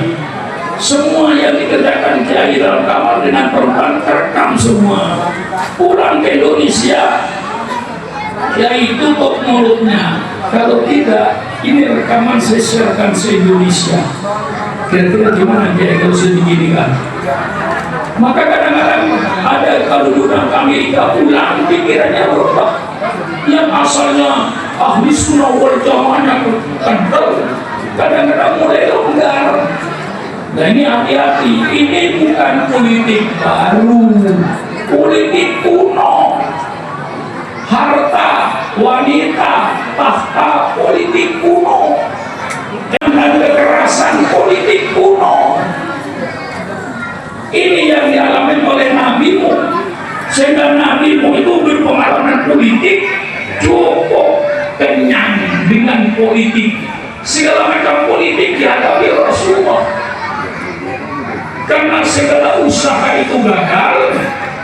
Semua yang dikerjakan kiai dalam kamar dengan perempuan terekam semua. Pulang ke Indonesia, Kiai tutup mulutnya. Kalau tidak, ini rekaman saya sharekan se-Indonesia. Kira-kira gimana Kiai kalau sudah diginikan? Maka kadang-kadang ada kalau duduk Amerika pulang pikirannya berubah. Yang asalnya ahli sunnah wal jamaahnya kental, kadang-kadang mulai longgar. Nah ini hati-hati, ini bukan politik baru, politik kuno. Harta, wanita, tahta, politik kuno. Dan kekerasan, politik kuno. Ini yang dialami oleh nabimu. Sehingga nabimu itu berpengalaman politik cukup kenyang dengan politik. Segala macam politik dihadapi Rasulullah. Karena segala usaha itu gagal,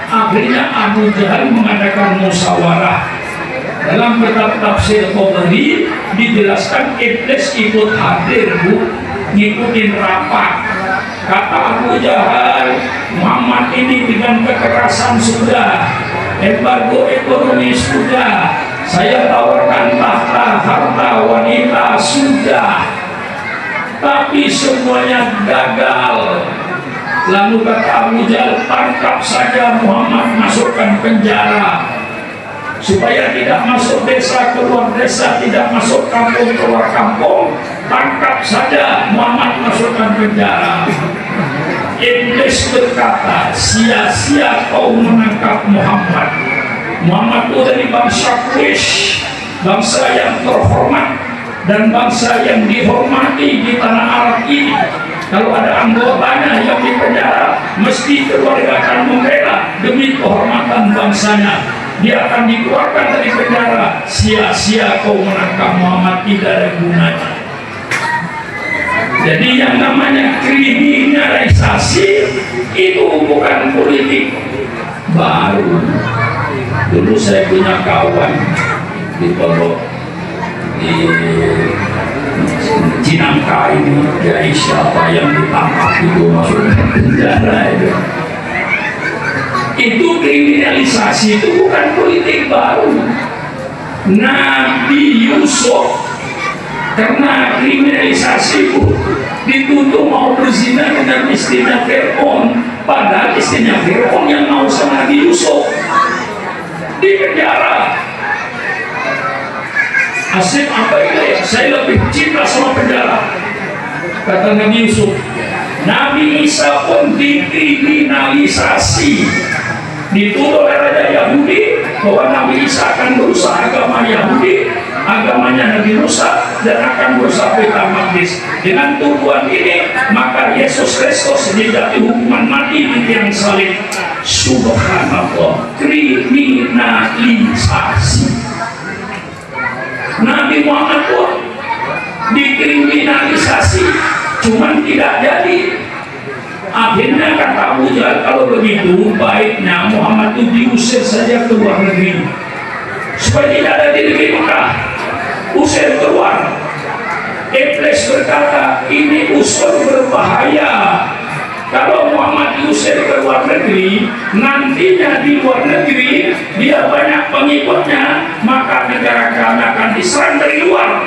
akhirnya Abu Jahal mengadakan musyawarah. Dalam kitab tafsir Tabari dijelaskan iblis ikut hadir, ngikutin rapat. Kata Abu Jahal, Muhammad ini dengan kekerasan sudah, embargo ekonomi sudah, saya tawarkan tahta, harta, wanita sudah, tapi semuanya gagal. Lalu kata Abu Jahal, tangkap saja Muhammad, masukkan penjara, supaya tidak masuk desa keluar desa, tidak masuk kampung keluar kampung. Tangkap saja Muhammad, masukkan penjara. Iblis berkata, sia-sia kau menangkap Muhammad. Muhammad itu dari bangsa Quraisy, bangsa yang terhormat dan bangsa yang dihormati di tanah Arab ini. Kalau ada anggotanya yang dipenjara, mesti keluarga akan membela demi kehormatan bangsanya. Dia akan dikeluarkan dari penjara. Sia-sia kau menangkap Muhammad, tidak ada gunanya. Jadi yang namanya kriminalisasi itu bukan politik baru. Dulu saya punya kawan di Pondok di Cinangka ini, dari siapa yang ditangkap itu masuk penjara itu. Itu kriminalisasi, itu bukan politik baru. Nabi Yusuf karena kriminalisasi itu dituduh mau berzina dengan istrinya Fir'aun, padahal istrinya Fir'aun yang mau sama Nabi Yusuf di penjara. Asif apa itu ya? Saya lebih cinta sama penjara, kata Nabi Yusuf. Nabi Isa pun dikriminalisasi, dituduh oleh Raja Yahudi bahwa Nabi Isa akan berusaha agama Yahudi, agamanya Nabi Musa, dan akan berusaha Baitul Maqdis. Dengan tuduhan ini, maka Yesus Kristus dijatuhi hukuman mati di tiang salib. Subhanallah, kriminalisasi. Nabi Muhammad pun dikriminalisasi, cuman tidak jadi. Akhirnya kata Abu Jahal, kalau begitu baiknya Muhammad itu diusir saja ke luar negeri, supaya tidak ada di negeri Mekah, usir keluar. Iblis berkata, ini usul berbahaya. Kalau Muhammad diusir ke luar negeri, nantinya di luar negeri dia banyak pengikutnya, maka negara kami akan diserang dari luar.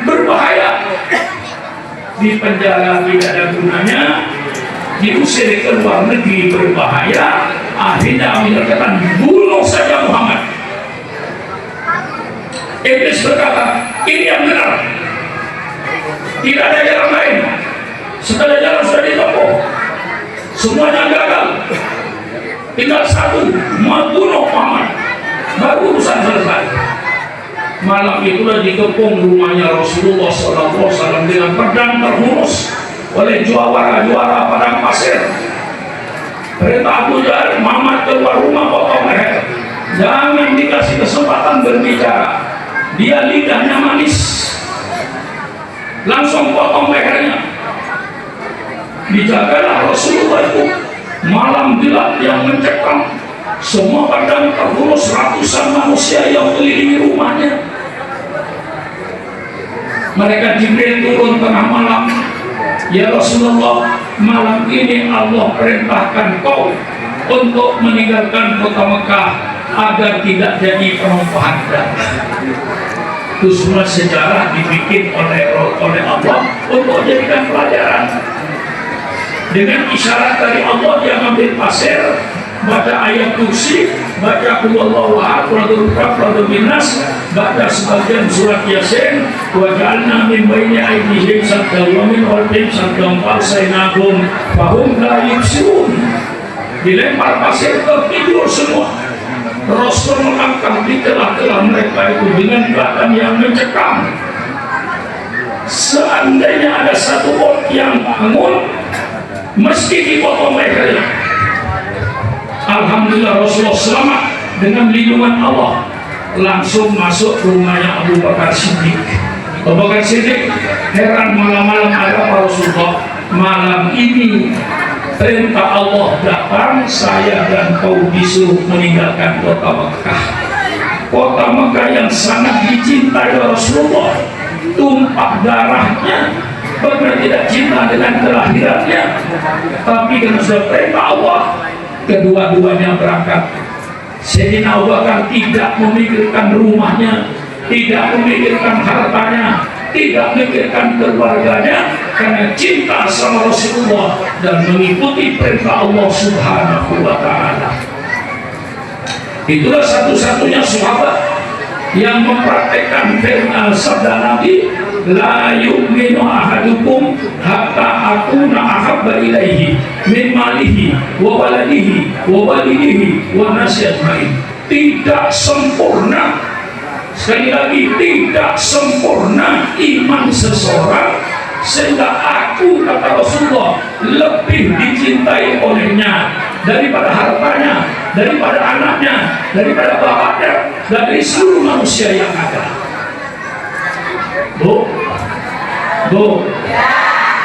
Berbahaya. Di penjara tidak ada gunanya, diusir ke luar negeri berbahaya. Akhirnya Allah katakan, bunuh saja Muhammad. Iblis berkata, ini yang benar, tidak ada jalan lain. Segala jalan sudah ditempuh, semuanya gagal, tinggal satu, membunuh Muhammad, baru urusan selesai. Malam itulah dikepung rumahnya Rasulullah SAW dengan pedang terhunus oleh juara-juara padang pasir. Perintah Abu Jahal, Muhammad keluar rumah, potong leher, jangan dikasih kesempatan berbicara. Dia lidahnya manis, langsung potong lehernya. Dijagalah Rasulullah itu. Malam gelap yang mencekam, semua padang terhunus, ratusan manusia yang mengelilingi rumahnya. Mereka Jibril turun tengah malam, ya Rasulullah, malam ini Allah perintahkan kau untuk meninggalkan kota Mekah. agar tidak jadi penumpahan darah. Itu semua sejarah dibikin oleh Allah untuk jadikan pelajaran. Dengan isyarat dari Allah dia ambil pasir, baca ayat kursi, baca qul huwallahu ahad, qul binas, baca sebagian surat yasin, wa ja'alna min baini aydihim saddan wa min khalfihim saddan fa'ashaynahum fahum la yubsirun. Dilempar pasir tertidur semua. Rasul melangkah di tengah-tengah mereka itu dengan keadaan yang mencekam. Seandainya ada satu bot yang bangun, mesti dipotong lehernya. Alhamdulillah Rasulullah selamat dengan lindungan Allah. Langsung masuk ke rumahnya Abu Bakar Siddiq. Abu Bakar Siddiq heran, malam-malam ada Pak Rasulullah, malam ini perintah Allah datang, saya dan kau disuruh meninggalkan kota Mekah. Kota Mekah yang sangat dicintai Rasulullah, tumpah darahnya, benar tidak cinta dengan kelahirannya, tapi karena sudah perintah Allah, kedua-duanya berangkat. Sayyidina Abu Bakar tidak memikirkan rumahnya, tidak memikirkan hartanya, tidak memikirkan keluarganya, karena cinta sama Rasulullah dan mengikuti perintah Allah Subhanahu wa Ta'ala. Itulah satu-satunya sahabat yang mempraktekkan firman sabda Nabi, la yu'minu ahadukum hatta akuna ahabba ilaihi min malihi wa waladihi wa walidihi wa nasi ajmain. Tidak sempurna, sekali lagi, tidak sempurna iman seseorang sehingga aku, kata Rasulullah, lebih dicintai olehnya daripada hartanya, daripada anaknya, daripada bapaknya, dari seluruh manusia yang ada. Bu,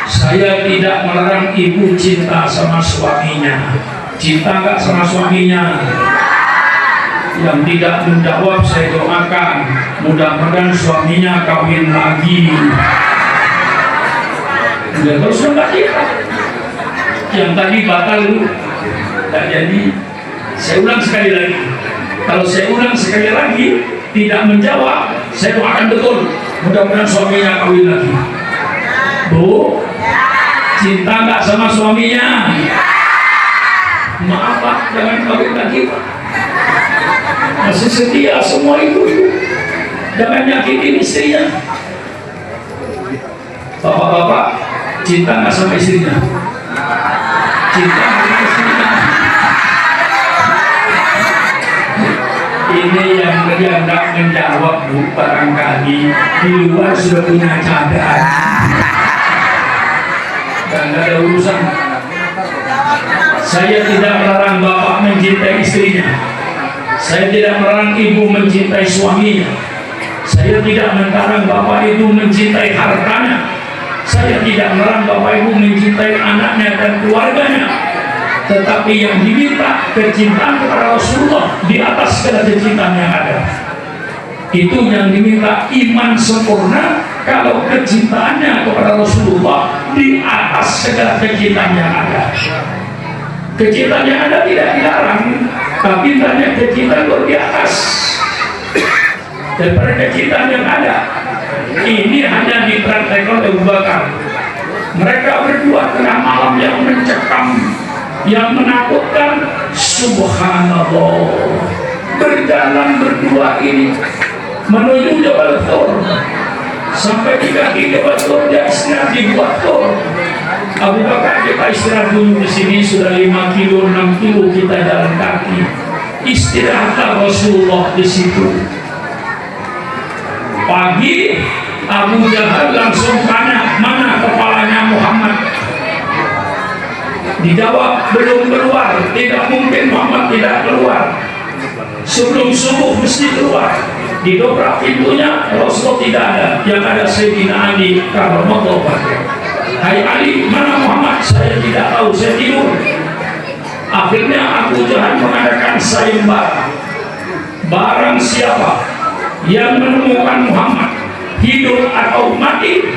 saya tidak melarang ibu cinta sama suaminya. Cinta nggak sama suaminya? Yang tidak menjawab saya doakan, mudah-mudahan suaminya kawin lagi. Ya, terus enggak kita. Yang tadi batal dulu, tidak jadi. Saya ulang sekali lagi. Kalau saya ulang sekali lagi tidak menjawab, saya doakan betul, mudah-mudahan suaminya kawin lagi. Bu, cinta nggak sama suaminya? Maaf Pak, jangan kawin lagi Pak. Masih setia semua itu, jangan nyakitin istrinya. Bapak-bapak, cinta nggak sama istrinya? Cinta sama istrinya. Ini yang tidak menjawab, Bu, barangkali di luar sudah punya cadar dan ada urusan. Saya tidak melarang bapak mencintai istrinya, saya tidak melarang ibu mencintai suaminya, saya tidak melarang bapak ibu mencintai hartanya, saya tidak melarang bapak ibu mencintai anaknya dan keluarganya. Tetapi yang diminta kecintaan kepada Rasulullah di atas segala kecintaan yang ada. Itu yang diminta, iman sempurna kalau kecintaannya kepada Rasulullah di atas segala kecintaan yang ada. Kecintaan yang ada tidak dilarang, tapi tanya kecintaan di atas daripada kecintaan yang ada. Ini hanya dipraktekkan oleh Abu Bakar. Mereka berdua tengah malam yang mencekam, yang menakutkan, subhanallah, berjalan berdua ini menuju Jabal Thur. Sampai di kaki Jabal Thur, dia istirahat di Gua Thur. Abu Bakar, kita istirahat dulu di sini, sudah 5 kilo, 6 kilo kita jalan kaki. Istirahatlah Rasulullah di situ. Pagi, Abu Jahal langsung tanya, mana kepalanya Muhammad? Dijawab, belum keluar. Tidak mungkin Muhammad tidak keluar. Sebelum subuh mesti keluar. Didobrak pintunya, Rasul tidak ada. Yang ada Sayyidina Ali karramallahu wajhahu. Hai Ali, mana Muhammad? Saya tidak tahu, saya tidur. Akhirnya Abu Jahal mengadakan sayembara. Barang siapa yang menemukan Muhammad hidup atau mati,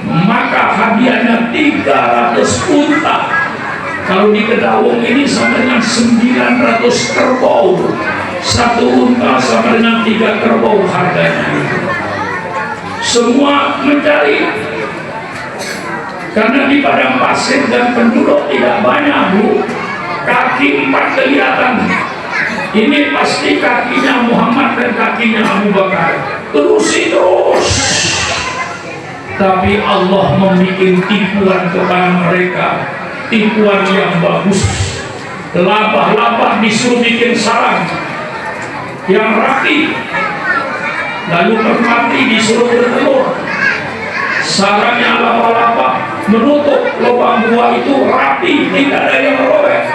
maka hadiahnya 300 unta. Kalau di Kedawung ini sama dengan 900 kerbau. Satu unta sama dengan 3 kerbau harganya. Semua mencari, karena di padang pasir dan penduduk tidak banyak, Bu. Kaki 4 kelihatan. Ini pasti kakinya Muhammad dan kakinya Abu Bakar. Terus. Tapi Allah membuat tipuan kepada mereka, tipuan yang bagus. Labah-labah disuruh bikin sarang yang rapi, lalu merpati disuruh bertelur. Sarangnya labah-labah menutup lubang gua itu rapi, tidak ada yang robek.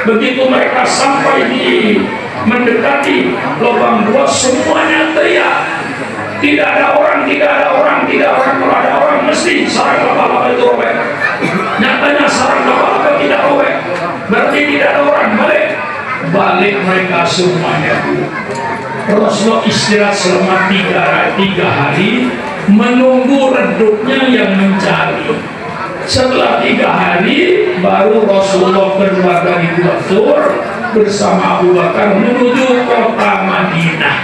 Begitu mereka sampai di mendekati lubang gua, semuanya teriak. Tidak ada orang. Kalau ada orang mesti sarang laba-laba itu robek. Nyatanya sarang laba-laba tidak robek, berarti tidak ada orang. Balik mereka semuanya. Rasulullah istirahat selama 3 hari, menunggu redupnya yang mencari. Setelah 3 hari baru Rasulullah keluar dari Gua Thur bersama Abu Bakar menuju kota Madinah.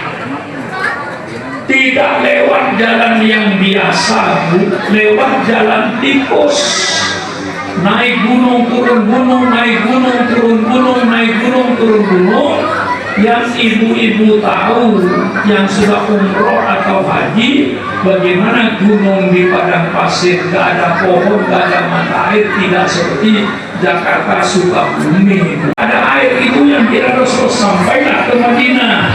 Tidak lewat jalan yang biasa, Bu, lewat jalan tikus. Naik gunung turun gunung, naik gunung turun gunung, naik gunung turun gunung. Yang ibu-ibu tahu yang sudah umroh atau haji, bagaimana gunung di padang pasir, gak ada pohon, gak ada mata air, tidak seperti Jakarta Sukabumi. Ada air itu yang kira Rasul sampailah ke Madinah.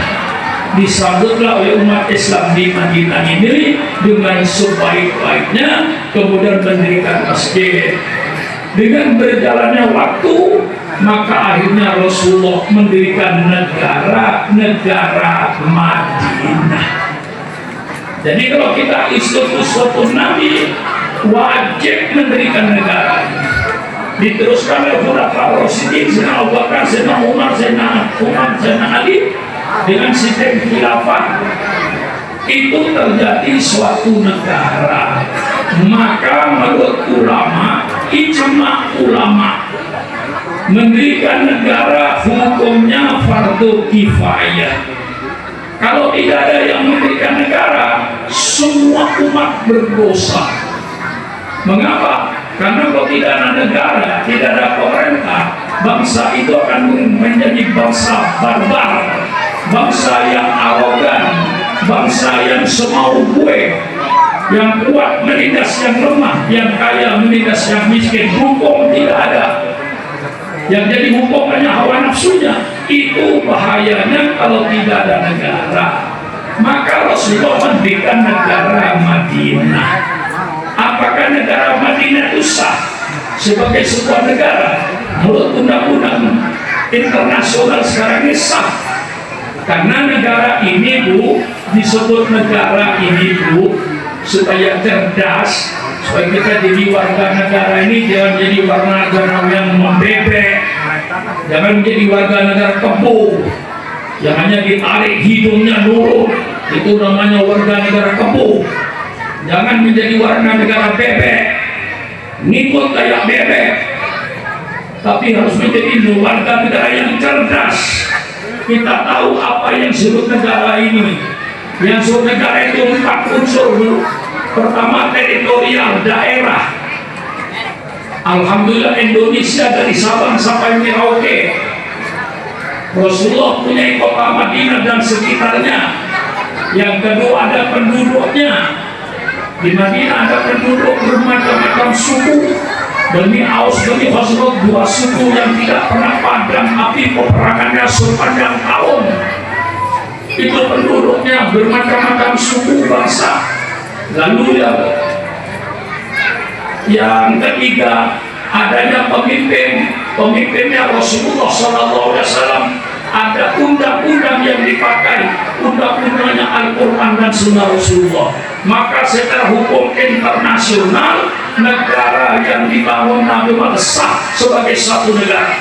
Disambutlah oleh umat Islam di Madinah ini dengan sebaik-baiknya, kemudian mendirikan masjid. Dengan berjalannya waktu, maka akhirnya Rasulullah mendirikan negara Madinah. Jadi kalau kita uswatun Nabi, wajib mendirikan negara. Diteruskan oleh Khulafaur Rasyidin, Sayyidina Abu Bakar, Sayyidina Umar, Sayyidina Ali, dengan sistem khilafah itu terjadi suatu negara. Maka menurut ulama, ijma ulama, mendirikan negara hukumnya fardu kifayah. Kalau tidak ada yang mendirikan negara, semua umat berdosa. Mengapa? Karena kalau tidak ada negara, tidak ada pemerintah, bangsa itu akan menjadi bangsa barbar, bangsa yang arogan, bangsa yang semau gue, yang kuat menindas yang lemah, yang kaya menindas yang miskin. Hukum tidak ada, yang jadi hukum hanya hawa nafsunya. Itu bahayanya kalau tidak ada negara. Maka Rasulullah mendirikan negara Madinah. Apakah negara Madinah itu sah sebagai sebuah negara? Menurut undang-undang internasional sekarang ini sah. Karena negara ini, Bu, disebut negara ini, Bu, supaya cerdas, supaya kita jadi warga negara ini jangan jadi warga negara yang membebek, jangan menjadi warga negara kebo, yang hanya ditarik hidungnya nurut, itu namanya warga negara kebo. Jangan menjadi warga negara bebek, ngikut kayak bebek, tapi harus menjadi warga negara yang cerdas. Kita tahu apa yang disebut negara ini. Yang disebut negara itu 4 unsur. Pertama, teritorial, daerah. Alhamdulillah Indonesia dari Sabang sampai Merauke, Rasulullah punya kota Madinah dan sekitarnya. Yang kedua, ada penduduknya. Di Madinah ada penduduk bermacam-macam suku. Demi Aus, demi Khazraj, 2 suku yang tidak pernah padam api peperangannya sepanjang tahun. Itu penduduknya bermacam-macam suku bangsa. Lalu yang ketiga, adanya pemimpinnya Rasulullah SAW. Ada undang-undang yang dipakai, undang-undangnya Al-Quran dan Sunnah Rasulullah. Maka secara hukum internasional, negara yang dibangun Nabi Muhammad sah sebagai satu negara.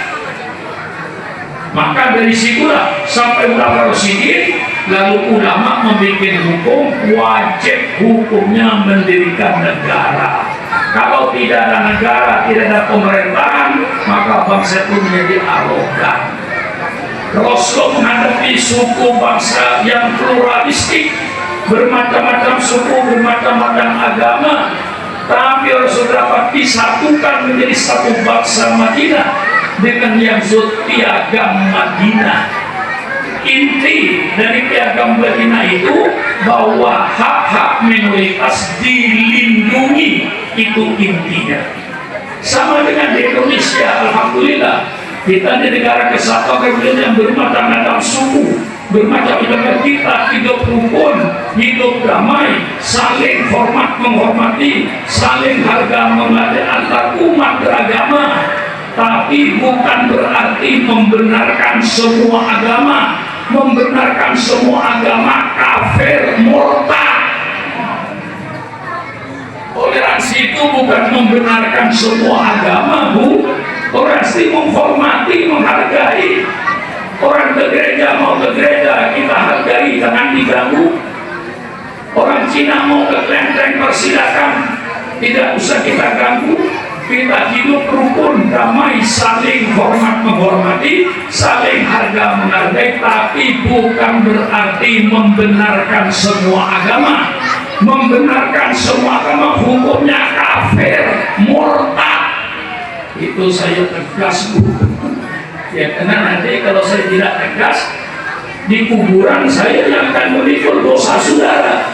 Maka dari situlah sampai ulama Rasyidin, lalu ulama membuat hukum, wajib hukumnya mendirikan negara. Kalau tidak ada negara, tidak ada pemerintahan, maka bangsa itu menjadi arogan. Rasul menghadapi suku bangsa yang pluralistik, bermacam-macam suku, bermacam-macam agama, tapi Rasul dapat disatukan menjadi satu bangsa Madinah dengan yang piagam Madinah. Inti dari piagam Madinah itu bahwa hak-hak minoritas dilindungi, itu intinya. Sama dengan di Indonesia, alhamdulillah kita di negara kesatuan Republik yang bermacam-macam suku, bermacam-macam, kita hidup rukun, hidup damai, saling hormat menghormati, saling harga menghargai antar umat beragama. Tapi bukan berarti membenarkan semua agama, membenarkan semua agama kafir, murtad. Toleransi itu bukan membenarkan semua agama, Bu. Toleransi menghormati, menghargai. Orang ke gereja mau ke gereja, kita hargai, jangan diganggu. Orang Cina mau ke kelenteng, persilakan, tidak usah kita ganggu. Kita hidup rukun, damai, saling hormat menghormati, saling harga menghargai, tapi bukan berarti membenarkan semua agama. Membenarkan semua agama hukumnya kafir, murtad. Itu saya tegas, Bu. Ya, karena nanti kalau saya tidak tegas, di kuburan saya yang akan memikul dosa saudara.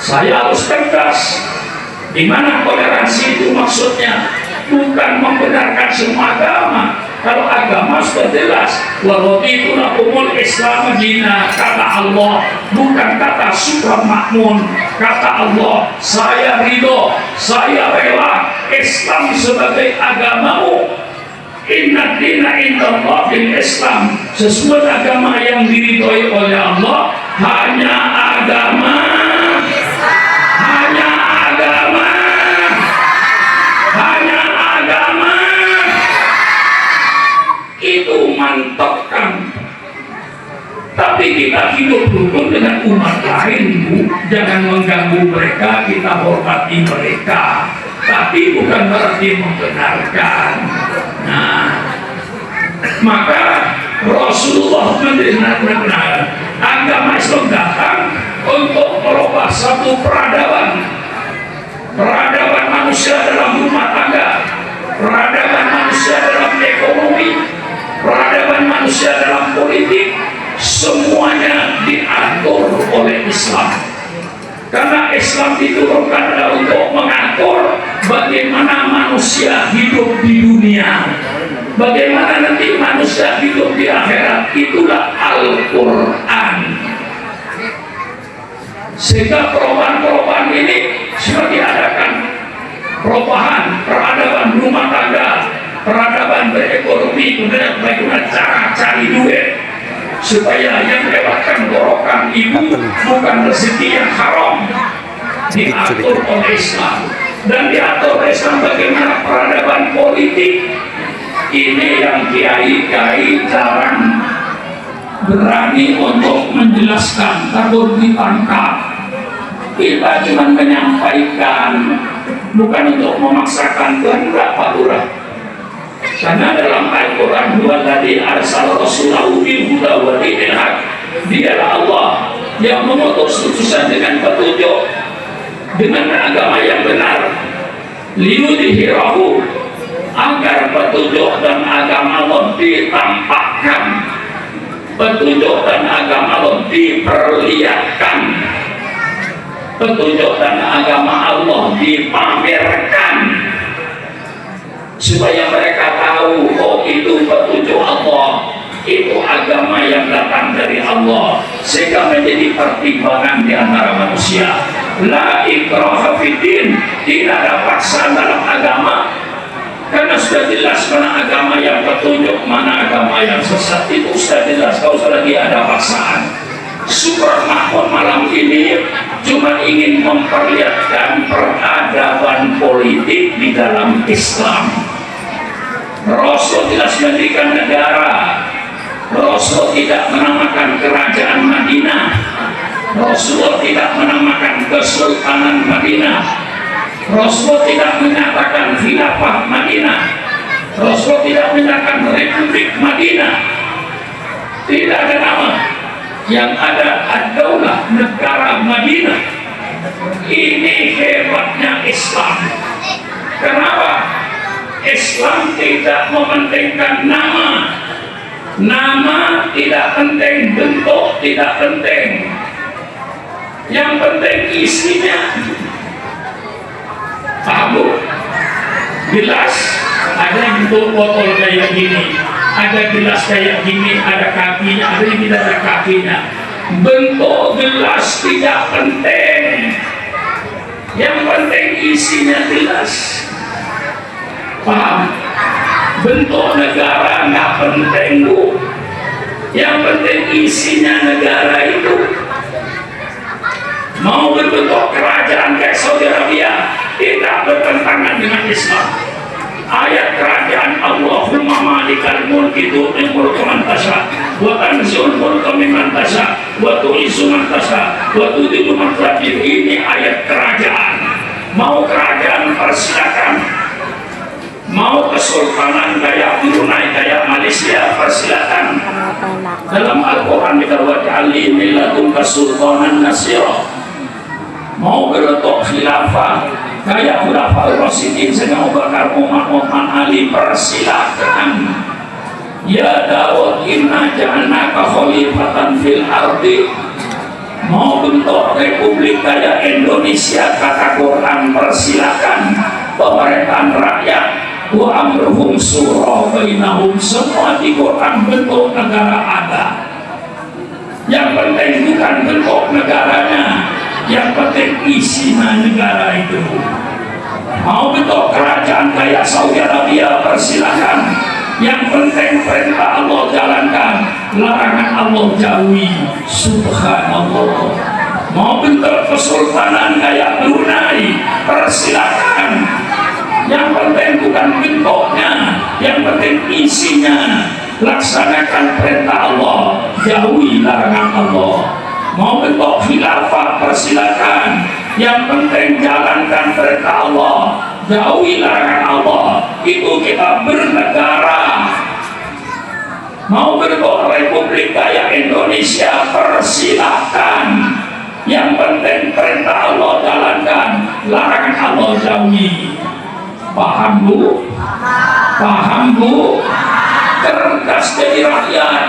Saya harus tegas. Di mana toleransi itu maksudnya? Bukan membenarkan semua agama. Kalau agama sudah jelas, waraditu lakumul Islam dina, kata Allah, bukan kata Supramakmun. Kata Allah, saya ridho, saya rela Islam sebagai agamamu. Inna dina indallahil Islam. Sesuatu agama yang diridhoi oleh Allah hanya agama, hanya agama, hanya agama. Itu mantapkan. Tapi kita hidup rukun dengan umat lain, Bu. Jangan mengganggu mereka, kita hormati mereka, tapi bukan berarti membenarkan. Nah, maka Rasulullah benar-benar agama Islam datang untuk merubah satu peradaban manusia dalam rumah tangga, peradaban manusia dalam ekonomi, peradaban manusia dalam politik, semuanya diatur oleh Islam. Karena Islam diturunkan adalah untuk mengatur bagaimana manusia hidup di dunia, bagaimana nanti manusia hidup di akhirat. Itulah Al-Quran. Sehingga perubahan-perubahan ini sudah diadakan. Perubahan peradaban rumah tangga, peradaban berekonomi, kemudian bagaimana cara cari duit, supaya yang lewatkan gorokan ibu bukan rezeki yang haram, diatur oleh Islam. Dan diatur oleh Islam bagaimana peradaban politik. Ini yang kiai-kiai jarang berani untuk menjelaskan, takut ditangkap. Kita cuma menyampaikan, bukan untuk memaksakan. Tuhan enggak, Pak Lurah. Karena dalam Al-Quran, huwaladzi arsala rasulahu bil huda wa dinil haq, dialah Allah yang mengutus utusan dengan petunjuk, dengan agama yang benar, liyudhhirahu, agar petunjuk dan agama Allah ditampakkan, petunjuk dan agama Allah diperlihatkan, petunjuk dan agama Allah dipamerkan, supaya mereka tahu, oh itu petunjuk Allah, itu agama yang datang dari Allah, sehingga menjadi pertimbangan di antara manusia. La ikraha fiddin, tidak ada paksaan dalam agama, karena sudah jelas mana agama yang petunjuk, mana agama yang sesat. Itu sudah jelas, kalau sudah lagi ada paksaan. Supramakmun malam ini cuma ingin memperlihatkan peradaban politik di dalam Islam. Rasul tidak mendirikan negara, Rasul tidak menamakan kerajaan Madinah, Rasul tidak menamakan kesultanan Madinah, Rasul tidak menyatakan khilafah Madinah, Rasul tidak menyatakan Republik Madinah. Tidak ada nama. Yang ada adalah negara Madinah. Ini hebatnya Islam. Kenapa? Islam tidak mementingkan nama. Nama tidak penting, bentuk tidak penting. Yang penting isinya. Paham bu? Gelas ada yang bentuk botol kayak gini, ada gelas kayak gini, ada kakinya, ada yang tidak ada kakinya. Bentuk gelas tidak penting. Yang penting isinya gelas. Paham? Bentuk negara nggak penting bu. Yang penting isinya negara itu. Mau berbentuk kerajaan kayak Saudi Arabia tidak bertentangan dengan Islam. Ayat kerajaan Allahumma malikal mulki tu'til mulka man tasha wa tanzi'ul mulka mimman tasha wa tu'izzu man tasha wa tudhillu man tasha. Ini ayat kerajaan. Mau kerajaan persilakan. Mau kesultanan kayak Brunei, kayak Malaysia, persilakan. Dalam Al-Quran kita waj'alni min ladunka sultanan nasira. Mau berbentuk khilafah kayak Khulafaur Rasyidin, Sayyidina Abu Bakar, Umar, Utsman, Ali, persilakan. Ya Daud, inna ja'alnaka khalifatan fil ardi. Mau bentuk republik kayak Indonesia, kata Quran, persilakan. Pemerintahan rakyat, wa amruhum syura bainahum, semua di Quran bentuk negara ada. Yang penting bukan bentuk negaranya, yang penting isinya negara itu. Mau bentuk kerajaan kayak Saudi Arabia, persilakan. Yang penting perintah Allah jalankan, larangan Allah jauhi. Subhanallah. Mau bentuk kesultanan kayak Brunei, persilakan. Yang penting bukan bentuknya, yang penting isinya. Laksanakan perintah Allah, jauhi larangan Allah. Mau bentuk khilafah, persilakan. Yang penting jalankan perintah Allah, jauhi larangan Allah. Itu kita bernegara. Mau bentuk republik kayak Indonesia, persilakan. Yang penting perintah Allah jalankan, larangan Allah jauhi. Paham bu? Paham bu? Cerdas jadi rakyat.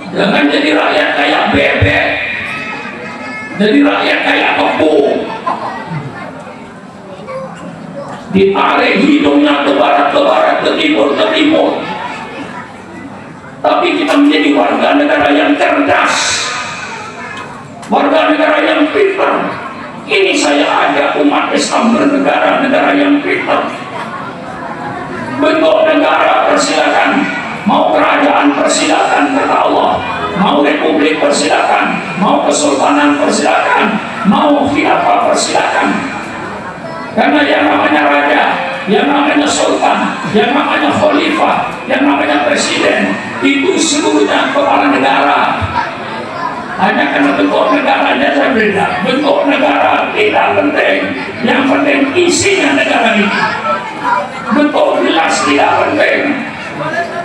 Jangan jadi rakyat kayak bebek, jadi rakyat kayak kebo. Ditarik hidungnya ke barat, ke timur, tapi kita menjadi warga negara yang cerdas, warga negara yang pintar. Ini saya ajak umat Islam bernegara, negara yang pintar. Bentuk negara persilakan. Mau kerajaan persilakan, kata Allah. Mau republik persilakan, mau kesultanan persilakan, mau khilafah persilakan. Karena yang namanya raja, yang namanya sultan, yang namanya khalifah, yang namanya presiden, itu seluruhnya kepala negara. Hanya karena bentuk negaranya saya beda. Bentuk negara tidak penting, yang penting isinya negara ini. Bentuk jelas tidak penting.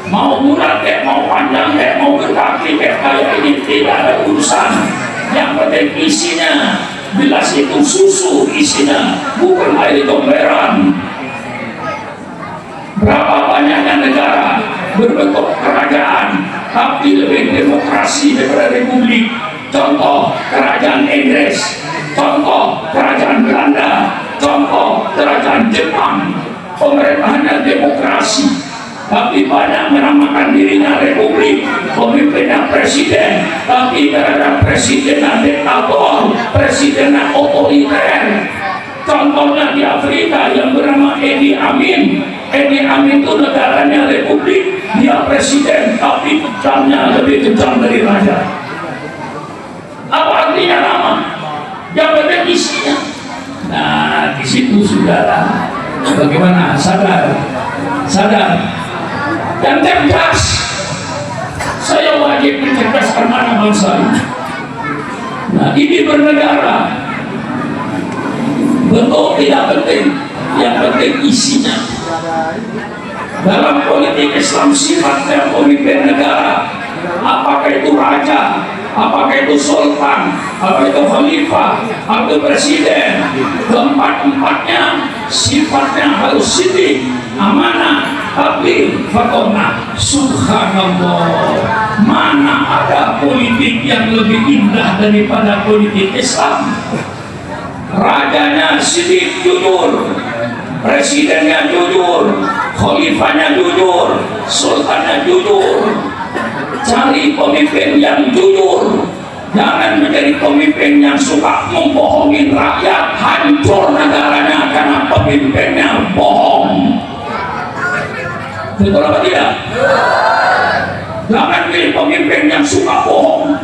Mau bulat kayak, mau panjang kayak, mau berkaki kayak ini, tidak ada urusan. Yang penting isinya. Gelas itu susu isinya, bukan air comberan. Berapa banyaknya negara berbentuk kerajaan, tapi lebih demokrasi daripada republik. Contoh kerajaan Inggris, contoh kerajaan Belanda, contoh kerajaan Jepang. Pemerintahannya demokrasi, tapi banyak menamakan dirinya republik, pemimpinnya presiden, tapi karena presidennya diktator, presidennya otoriter. Contohnya di Afrika yang bernama Idi Amin. Idi Amin itu negaranya republik, dia presiden, tapi kejamnya lebih kejam dari raja. Apa artinya nama? Yang penting isinya. Nah, di situ saudara, bagaimana? Sadar, dan cerdas. Saya wajib mencerdaskan anak bangsa ini. Nah, ini bernegara. Bentuk tidak penting, yang penting isinya. Dalam politik Islam sifatnya pemimpin negara, apakah itu raja, apakah itu sultan, apakah itu khalifah, atau presiden, keempat-empatnya sifatnya harus sidik, amanah, tapi fakonah. Subhanallah, mana ada politik yang lebih indah daripada politik Islam? Rajanya sidik, jujur, presidennya jujur, khalifahnya jujur, sultannya jujur. Cari pemimpin yang jujur, jangan menjadi pemimpin yang suka membohongin rakyat. Hancur negaranya karena pemimpinnya bohong. Betul apa tidak? Jangan pilih pemimpin yang suka bohong.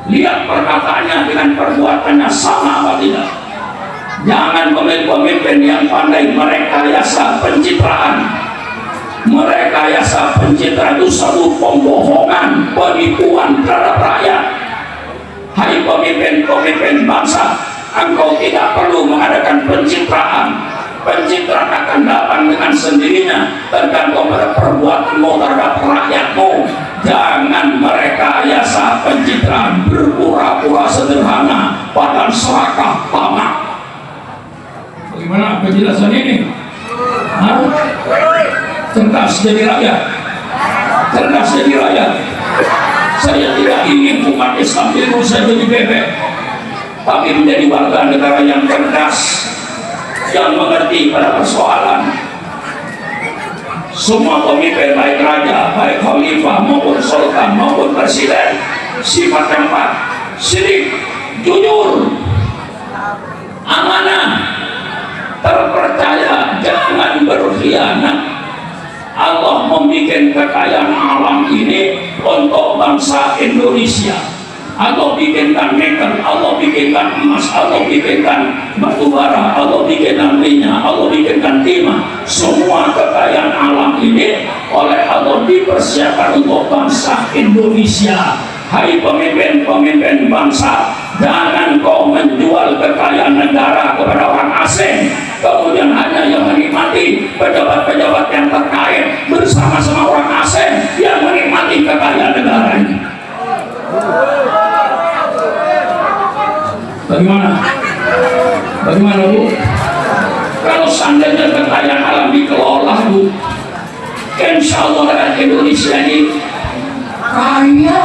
Lihat perkataannya dengan perbuatannya sama apa tidak. Jangan memilih pemimpin yang pandai merekayasa pencitraan. Merekayasa pencitraan itu satu pembohongan, penipuan terhadap rakyat. Hai pemimpin-pemimpin bangsa, engkau tidak perlu mengadakan pencitraan. Pencitraan akan datang dengan sendirinya tergantung pada perbuatanmu terhadap rakyatmu. Jangan merekayasa pencitraan, berpura-pura sederhana, padahal serakah tamak. Bagaimana penjelasan ini? Hah? Cerdas jadi rakyat. Cerdas jadi rakyat. Saya tidak ingin umat Islam di Indonesia jadi bebek, tapi menjadi warga negara yang cerdas, yang mengerti pada persoalan. Semua pemimpin, baik raja, baik khalifah, maupun sultan, maupun presiden, sifat yang empat: sidik, jujur, amanah, terpercaya, jangan berkhianat. Allah membuat kekayaan alam ini untuk bangsa Indonesia. Allah bikinkan nikel, Allah bikinkan emas, Allah bikinkan batu bara, Allah bikinkan minyak, Allah bikinkan timah. Semua kekayaan alam ini oleh Allah dipersiapkan untuk bangsa Indonesia. Hai pemimpin-pemimpin bangsa, jangan kau menjual kekayaan negara kepada orang asing, kemudian hanya yang menikmati pejabat-pejabat yang terkait bersama-sama orang asing yang menikmati kekayaan negara ini. Bagaimana? Bagaimana Bu? Kalau seandainya kekayaan alam dikelola Bu, insya Allah rakyat Indonesia ini kaya.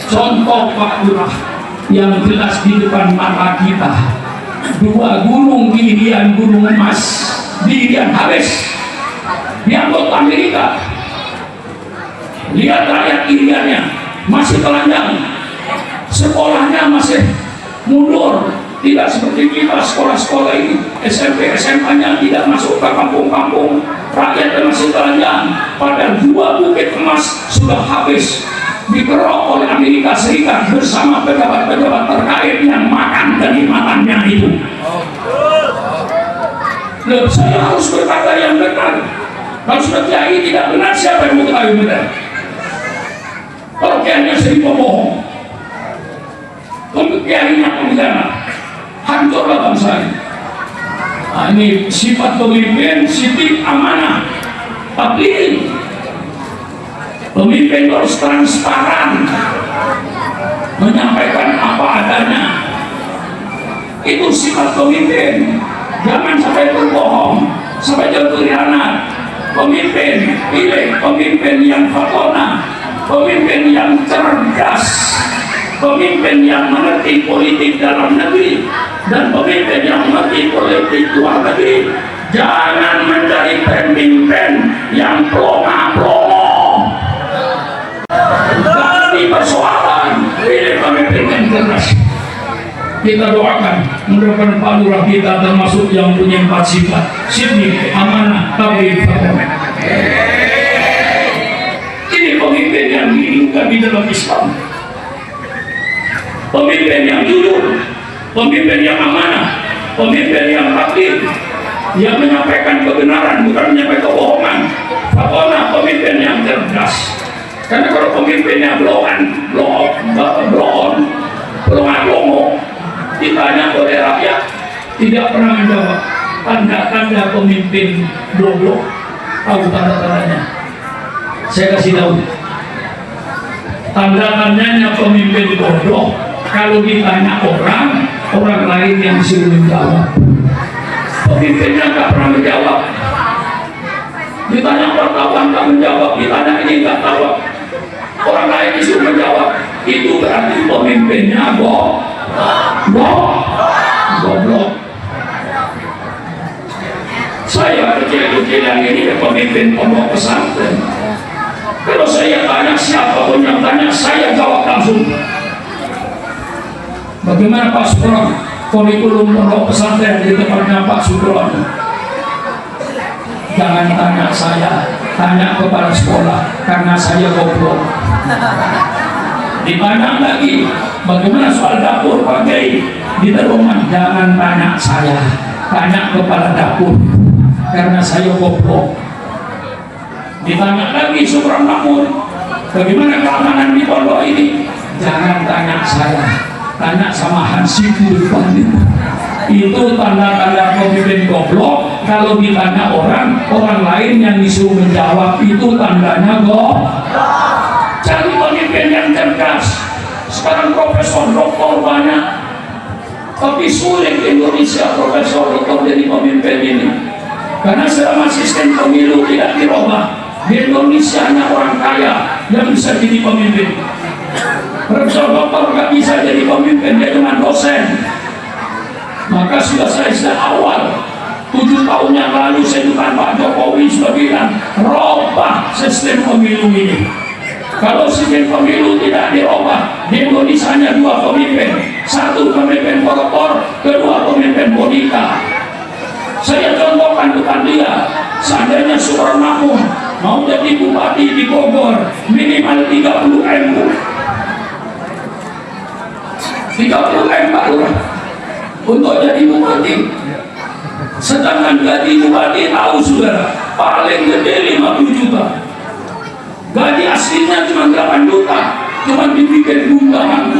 Contoh Pak Lurah yang jelas di depan mata kita, dua gunung Irian, gunung emas di Irian habis diangkut Amerika. Lihat rakyat Iriannya masih telanjang, sekolahnya masih mundur, tidak seperti kita sekolah-sekolah ini SMP, SMA-nya tidak masuk ke kampung-kampung, rakyatnya masih telanjang. Padahal dua bukit emas sudah habis dikerok oleh Amerika Serikat bersama pejabat-pejabat terkait yang makan kenikmatannya itu. Loh, saya harus berkata yang benar. Kalau sudah kiai tidak benar, siapa yang mau tahu benar? Kalau kiainya sering bohong, untuk kiainya pengkhianat, hancurlah bangsa ini. Nah, ini sifat pemimpin, sifat amanah, tapi pemimpin harus transparan, menyampaikan apa adanya. Itu sifat pemimpin. Jangan sampai berbohong, sampai berkhianat. Pemimpin, pilih pemimpin yang fatonah, pemimpin yang cerdas, pemimpin yang mengerti politik dalam negeri, dan pemimpin yang mengerti politik luar negeri. Jangan mencari pemimpin yang plonga-plongo. Ganti persoalan, pilih pemimpin yang cerdas. Kita doakan, mudah-mudahan Pak Lurah kita termasuk yang punya 4 sifat: sidik, amanah, tauhid, fatonah. Ini pemimpin yang diinginkan di dalam Islam. Pemimpin yang jujur, pemimpin yang amanah, pemimpin yang adil, yang menyampaikan kebenaran bukan menyampaikan kebohongan. Fatonah, pemimpin yang cerdas. Karena kalau pemimpinnya blongo, ditanya oleh rakyat tidak pernah menjawab. tanda-tanda pemimpin goblok. Tahu tanda-tandanya? Saya kasih tahu. Tanda-tandanya pemimpin goblok, kalau ditanya orang lain yang suruh menjawab. Pemimpinnya nggak pernah menjawab. Ditanya wartawan nggak menjawab, ditanya ini nggak tahu. Orang lain disuruh menjawab. Itu berarti pemimpinnya goblok. Saya kecil-kecilan ini pemimpin pondok pesantren. Kalau saya tanya siapapun yang tanya, saya jawab langsung. Bagaimana Pak Sukron? Kurikulum pondok pesantren di tempatnya Pak Sukron. Jangan tanya saya, tanya kepala sekolah, karena saya goblok. Ditanya lagi, bagaimana soal dapur Pak Kiai di terowongan? Jangan tanya saya, tanya kepala dapur, karena saya goblok. Ditanya lagi Sukron Makmur, bagaimana keamanan di pondok ini? Jangan tanya saya, tanya sama Hansiku Pandit. Itu tanda-tanda pemimpin goblok. Kalau ditanya orang lain yang disuruh menjawab, itu tandanya goblok. Cari pemimpin yang cerdas. Sekarang profesor doktor banyak, tapi sulit Indonesia profesor doktor jadi pemimpin ini, karena selama sistem pemilu tidak dirubah. Di Indonesia hanya orang kaya yang bisa jadi pemimpin. Profesor doktor nggak bisa jadi pemimpin, dia cuma dosen. Maka sudah saya sejak awal 7 tahun yang lalu saya dengan Pak Jokowi sudah bilang, robah sistem pemilu ini. Kalau sistem pemilu tidak dirubah, di Indonesia hanya 2 pemimpin, 1 pemimpin koruptor, 2 pemimpin boneka. Saya contohkan depan dia, seandainya Sukron Makmur mau jadi bupati di Bogor, minimal 30 M. 30 M Pak Lurah untuk jadi bupati. Sedangkan gaji bupati tahu saudara, paling gede 50 juta. Gaji aslinya cuma 8 juta, cuma dibikin undangan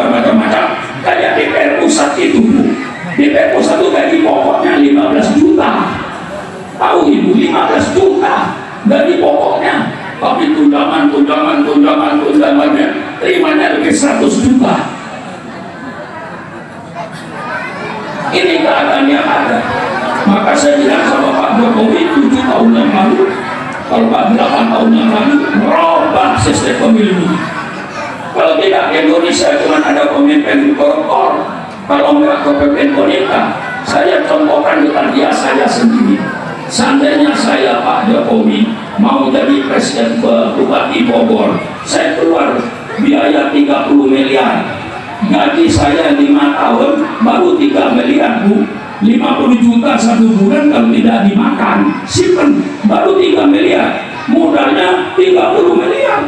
macam-macam. Kayak DPR pusat itu, DPR pusat itu gaji pokoknya 15 juta. Tahu ibu, 15 juta gaji pokoknya, tapi tunjangannya terimanya lebih 100 juta. Ini keadaan yang ada. Maka saya bilang sama Pak Jokowi 7 tahun yang lalu, kalau Pak 8 tahun yang lalu, merubah sistem pemilu. Kalau tidak, Indonesia cuma ada pemimpin koruptor, kalau enggak pemimpin boneka. Saya contohkan dengan dia saya sendiri. Seandainya saya Pak Jokowi mau jadi presiden Bupati Bogor, saya keluar biaya 30 miliar. Gaji saya 5 tahun baru 3 miliar Bu. 50 juta 1 bulan kalau tidak dimakan simpen baru 3 miliar, modalnya 30 miliar.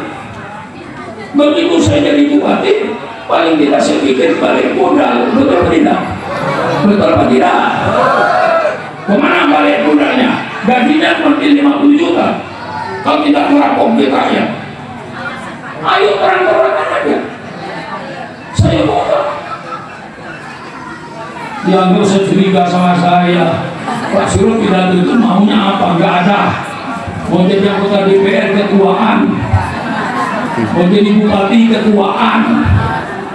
Begitu saya jadi bupati, paling tidak saya pikir balik modal. Betul atau tidak? Betul atau tidak? Kemana balik modalnya? Gajinya seperti 50 juta. Kalau tidak merapok BKN, ayo terang-terangan aja. Saya bodoh. Yang gak usah curiga sama saya. Pak Suruh pidato itu maunya apa? Gak ada. Mau jadi anggota DPR ketuaan, mau jadi bupati ketuaan,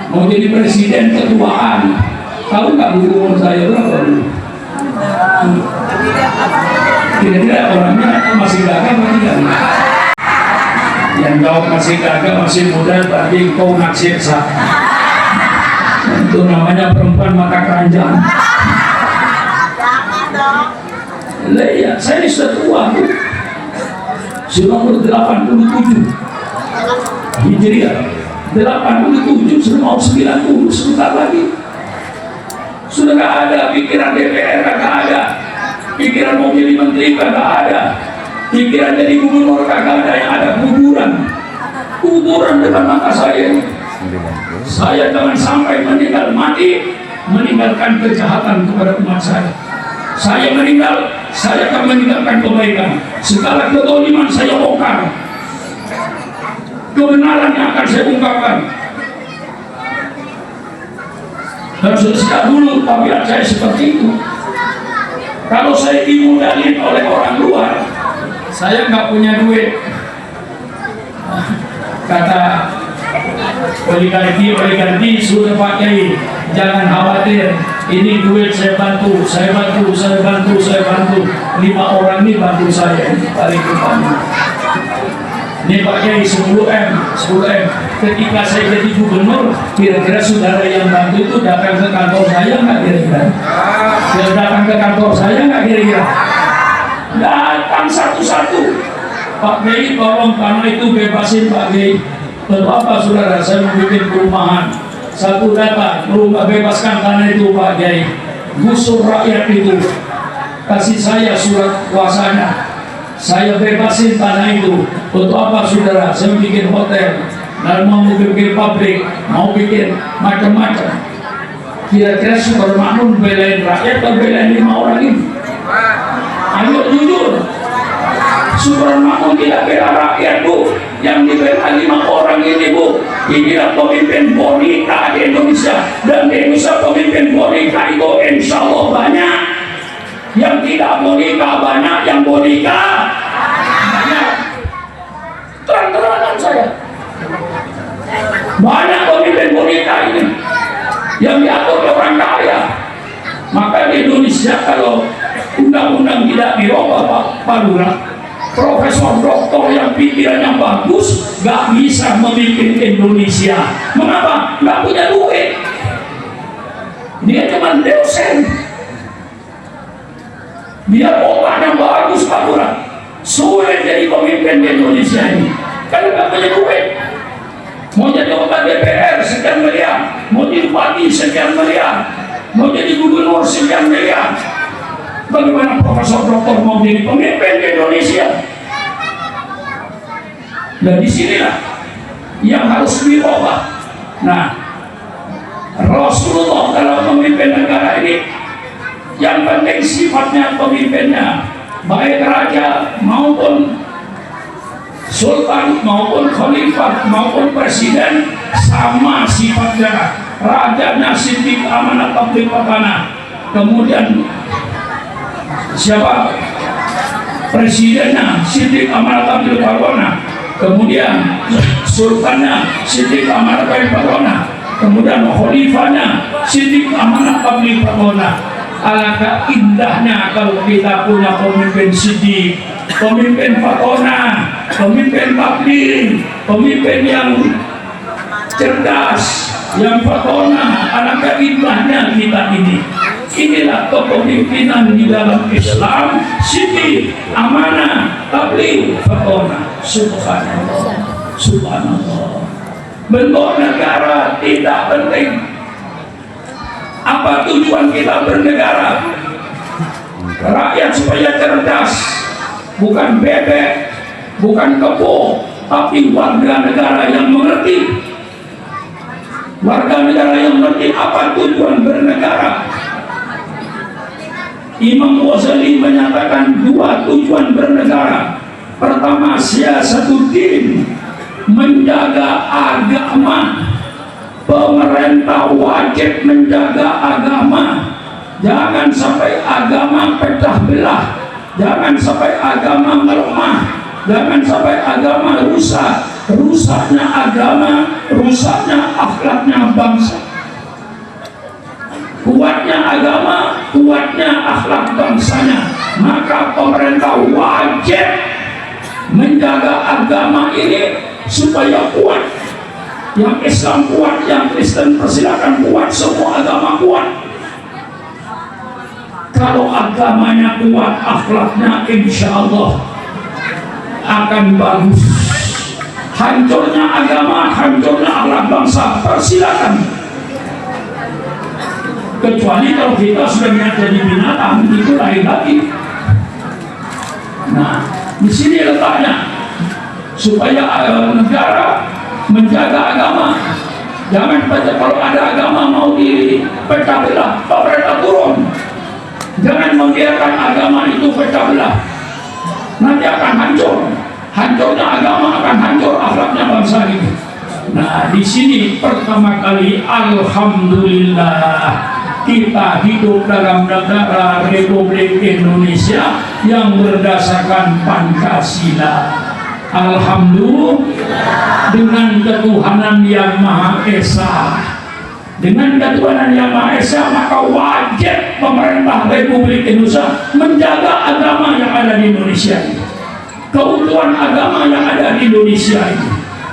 mau jadi presiden ketuaan. Tahu nggak umur saya berapa? Tidak orangnya masih gagal atau tidak? Yang jawab masih gagal, masih muda, berarti kau naksir sah. Itu namanya perempuan mata keranjang. Lah iya, saya ini sudah tua Bu. Sudah umur 87 Hijriah, 87 sudah mau 90 sebentar lagi. Sudah gak ada pikiran DPR, gak ada pikiran mau jadi menteri, gak ada pikiran jadi gubernur, gak ada. Yang ada kuburan depan mata saya. Saya jangan sampai mati meninggalkan kejahatan kepada umat saya. Saya meninggal, saya akan meninggalkan kebaikan. Segala kezaliman saya bongkar, kebenaran yang akan saya ungkapkan. Dan sejak dulu tabiat saya seperti itu. Kalau saya dimodalin oleh orang luar, saya nggak punya duit. Kata oligarki sudah pakai, jangan khawatir, ini duit saya bantu. 5 orang ini bantu saya, tarik ke kami. Ini Pak Kiai 10M. Ketika saya jadi gubernur, kira-kira saudara yang bantu itu datang ke kantor saya nggak kira-kira? Dia datang ke kantor saya nggak kira-kira? Datang satu-satu. Pak Kiai tolong tanah itu bebasin Pak Kiai. Tentu apa saudara, saya mau bikin perumahan. Satu datang, rumah bebaskan tanah itu Pak Kiai. Gusur rakyat itu, kasih saya surat kuasanya. Saya bebasin tanah itu. Untuk apa saudara? Saya bikin hotel dan mau bikin pabrik, mau bikin macam-macam. Kira-kira Super Makmum belain rakyat atau belain 5 orang ini? Ayo jujur. Super Makmum tidak bela rakyat, Bu. Yang dibela 5 orang ini, Bu. Inilah pemimpin boneka di Indonesia. Dan di Indonesia pemimpin boneka itu insya Allah banyak. Yang tidak boneka banyak, yang boneka banyak. Terang-terangan saya, banyak pemimpin boneka ini yang diatur oleh orang kaya. Maka di Indonesia kalau undang-undang tidak dirubah Pak Lurah, profesor doktor yang pikirannya bagus gak bisa memimpin Indonesia. Mengapa? Gak punya duit. Dia cuma dosen. Biar otaknya bagus Pak Lurah, sulit jadi pemimpin di Indonesia ini karena nggak punya duit. Mau jadi anggota DPR sekian miliar, mau jadi bupati sekian miliar, mau jadi gubernur sekian miliar. Bagaimana profesor doktor mau jadi pemimpin di Indonesia? Dan disinilah yang harus dirubah. Nah, Rasulullah dalam memimpin negara ini, yang penting sifatnya pemimpinnya, baik raja maupun sultan maupun khalifah maupun presiden, sama sifatnya. Rajanya Siddiq Amanah Tabligh Wakana, kemudian siapa? Presidennya Siddiq Amanah Tabligh Wakana, kemudian sultannya Siddiq Amanah Tabligh Wakana, kemudian khalifahnya Siddiq Amanah Tabligh Wakana. Alangkah indahnya kalau kita punya pemimpin Siddiq, pemimpin Wakana, pemimpin tabligh, pemimpin yang cerdas, yang Wakana. Alangkah indahnya kita ini. Inilah kepemimpinan di dalam Islam, Siddiq, amanah, tabligh, Wakana. Subhanallah, subhanallah. Bentuk negara tidak penting. Apa tujuan kita bernegara? Rakyat supaya cerdas, bukan bebek, bukan kebo, tapi warga negara yang mengerti. Warga negara yang mengerti apa tujuan bernegara. Imam Ghazali menyatakan 2 tujuan bernegara. Pertama, siyasatuddin, menjaga agama. Pemerintah wajib menjaga agama. Jangan sampai agama pecah belah, jangan sampai agama melemah, jangan sampai agama rusak. Rusaknya agama, rusaknya akhlaknya bangsa. Kuatnya agama, kuatnya akhlak bangsanya. Maka pemerintah wajib menjaga agama ini supaya kuat. Yang Islam kuat, yang Kristen persilakan kuat, semua agama kuat. Kalau agamanya kuat, akhlaknya insya Allah akan bagus. Hancurnya agama, hancurnya akhlak bangsa, persilakan. Kecuali kalau kita sudah jadi binatang, itu lain lagi. Nah, di sini letaknya supaya negara menjaga agama. Jangan baca kalau ada agama mau dipecah belah, pemerintah turun. Jangan membiarkan agama itu pecah belah. Nanti akan hancur. Hancurnya agama akan hancur akhlaknya bangsa ini. Nah, di sini pertama kali alhamdulillah kita hidup dalam negara Republik Indonesia yang berdasarkan Pancasila. Alhamdulillah, dengan ketuhanan yang Maha Esa. Dengan ketuhanan yang Maha Esa, maka wajib pemerintah Republik Indonesia menjaga agama yang ada di Indonesia ini. Keutuhan agama yang ada di Indonesia ini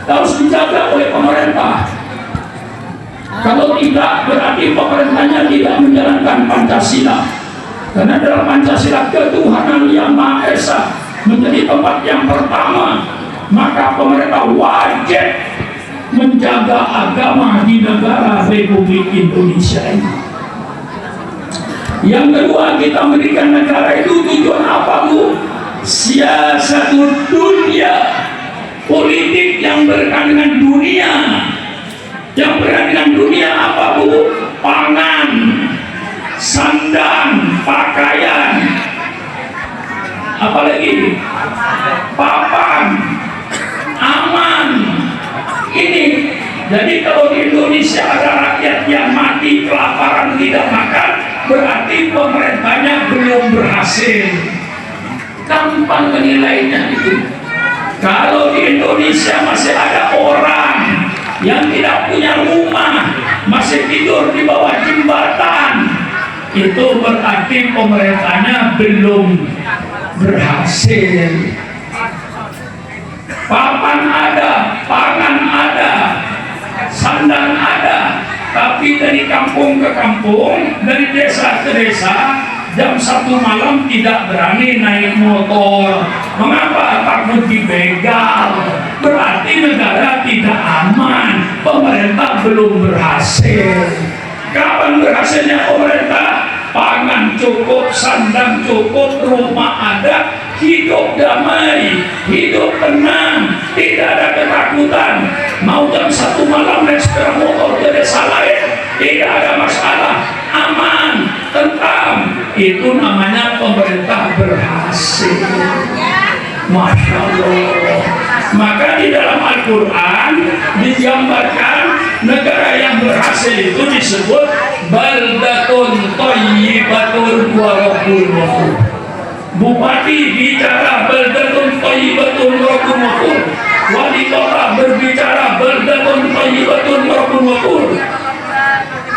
harus dijaga oleh pemerintah. Kalau tidak, berarti pemerintahnya tidak menjalankan Pancasila. Karena dalam Pancasila ketuhanan yang Maha Esa menjadi tempat yang pertama, maka pemerintah wajib menjaga agama di negara Republik Indonesia ini. Yang kedua, kita memberikan negara itu tujuan apa, Bu? Siasatul dunia, politik yang berkaitan dengan dunia. Yang berkaitan dengan dunia apa, Bu? Pangan, sandang, pakaian, apalagi papan, aman. Ini jadi kalau di Indonesia ada rakyat yang mati kelaparan tidak makan, berarti pemerintahnya belum berhasil. Gampang menilainya itu. Kalau di Indonesia masih ada orang yang tidak punya rumah, masih tidur di bawah jembatan, itu berarti pemerintahnya belum berhasil. Papan ada, pangan ada, sandang ada, tapi dari kampung ke kampung, dari desa ke desa, jam 1 malam tidak berani naik motor. Mengapa? Takut dibegal. Berarti negara tidak aman, pemerintah belum berhasil. Kapan berhasilnya pemerintah? Pangan cukup, sandang cukup, rumah ada, hidup damai, hidup tenang, tidak ada ketakutan. Mau jam 1 malam naik sepeda motor ke desa lain, tidak ada masalah, aman, tentram. Itu namanya pemerintah berhasil. Masya Allah. Maka di dalam Al-Quran digambarkan negara yang berhasil itu disebut baldatun thayyibatun wa rabbun ghafur. Bupati bicara baldatun thayyibatun wa rabbun ghafur. Wali kota berbicara baldatun thayyibatun wa rabbun ghafur.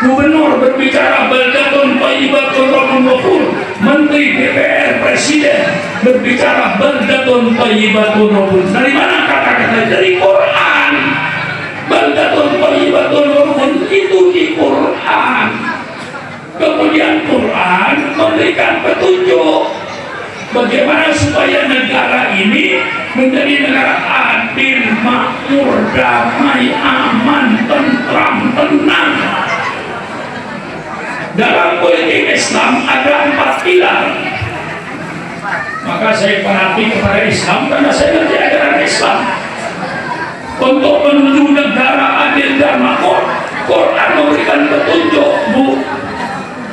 Gubernur berbicara baldatun thayyibatun wa rabbun ghafur. Menteri DPR, Presiden berbicara baldatun thayyibatun wa rabbun. Dari mana kata-kata? Dari Quran. Baldatun thayyibatun wa rabbun itu di Quran. Kemudian Quran memberikan petunjuk bagaimana supaya negara ini menjadi negara adil, makmur, damai, aman, tentram, tenang. Dalam politik Islam ada 4 pilar. Maka saya perhati kepada Islam karena saya mengerti ajaran Islam. Untuk menuju negara adil dan makmur, Quran memberikan petunjuk, Bu.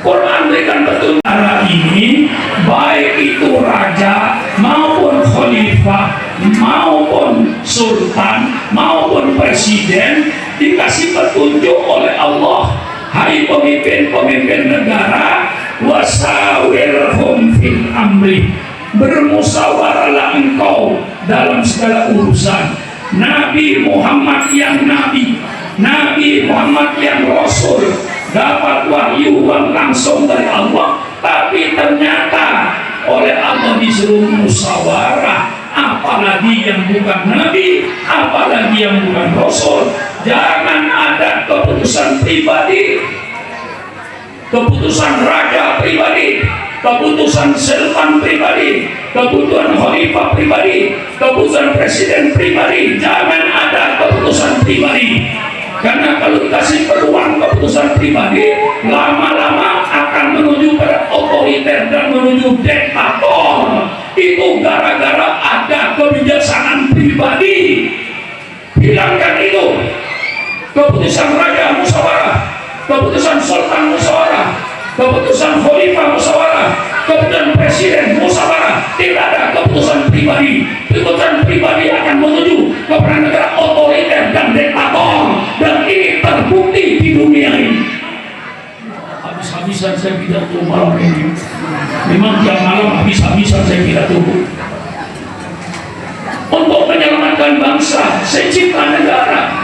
Quran memberikan petunjuk. Negara ini, baik itu raja maupun khalifah maupun sultan maupun presiden, dikasih petunjuk oleh Allah. Hai pemimpin-pemimpin negara, wasawirhum fil amri, bermusyawarahlah engkau dalam segala urusan. Nabi Muhammad yang Nabi, Nabi Muhammad yang Rasul, dapat wahyu langsung dari Allah, tapi ternyata oleh Allah disuruh musyawarah. Apalagi yang bukan Nabi, apalagi yang bukan Rasul. Jangan ada keputusan pribadi, keputusan raja pribadi, keputusan sultan pribadi, keputusan khalifah pribadi, keputusan presiden pribadi. Jangan ada keputusan pribadi, karena kalau dikasih peluang keputusan pribadi, lama-lama akan menuju pada otoriter dan menuju diktator. Itu gara-gara ada kebijaksanaan pribadi. Hilangkan itu. Keputusan raja musyawarah, keputusan sultan musyawarah, keputusan khalifah musyawarah, keputusan presiden musyawarah. Tidak ada keputusan pribadi. Keputusan pribadi akan menuju kepada negara otoriter dan diktator. terbukti di dunia ini. Habis-habisan saya pidato malam ini. Memang tiap malam habis-habisan saya pidato. Untuk menyelamatkan bangsa, secipta negara.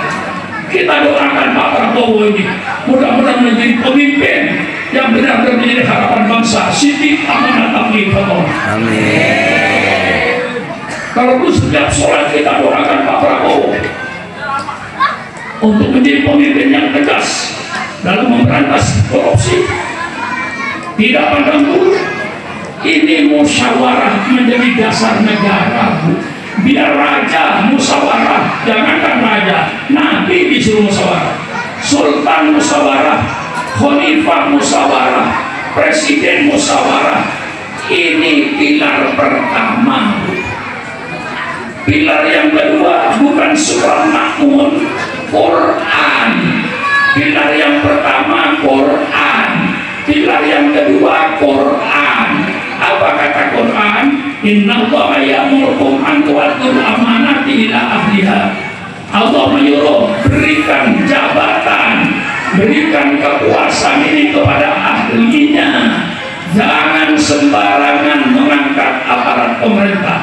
Kita doakan Pak Prabowo ini mudah-mudahan menjadi pemimpin yang benar-benar menjadi harapan bangsa. Siti amanat amin. Amin. Kalau setiap sholat kita doakan Pak Prabowo untuk menjadi pemimpin yang tegas dalam memberantas korupsi, tidak pandang bulu. Ini musyawarah menjadi dasar negara, Bu. Biar raja musyawarah, jangankan raja, nabi disuruh musyawarah, sultan musyawarah, khalifah musyawarah, presiden musyawarah. Ini pilar pertama. Pilar yang kedua bukan surah makmun, Quran. Pilar yang pertama Quran, pilar yang kedua Quran. Apa kata Quran? Innallaha ya'murukum an tu'addul amanati ila ahliha. Allah menyuruh berikan jabatan, berikan kekuasaan ini kepada ahlinya. Jangan sembarangan mengangkat aparat pemerintah.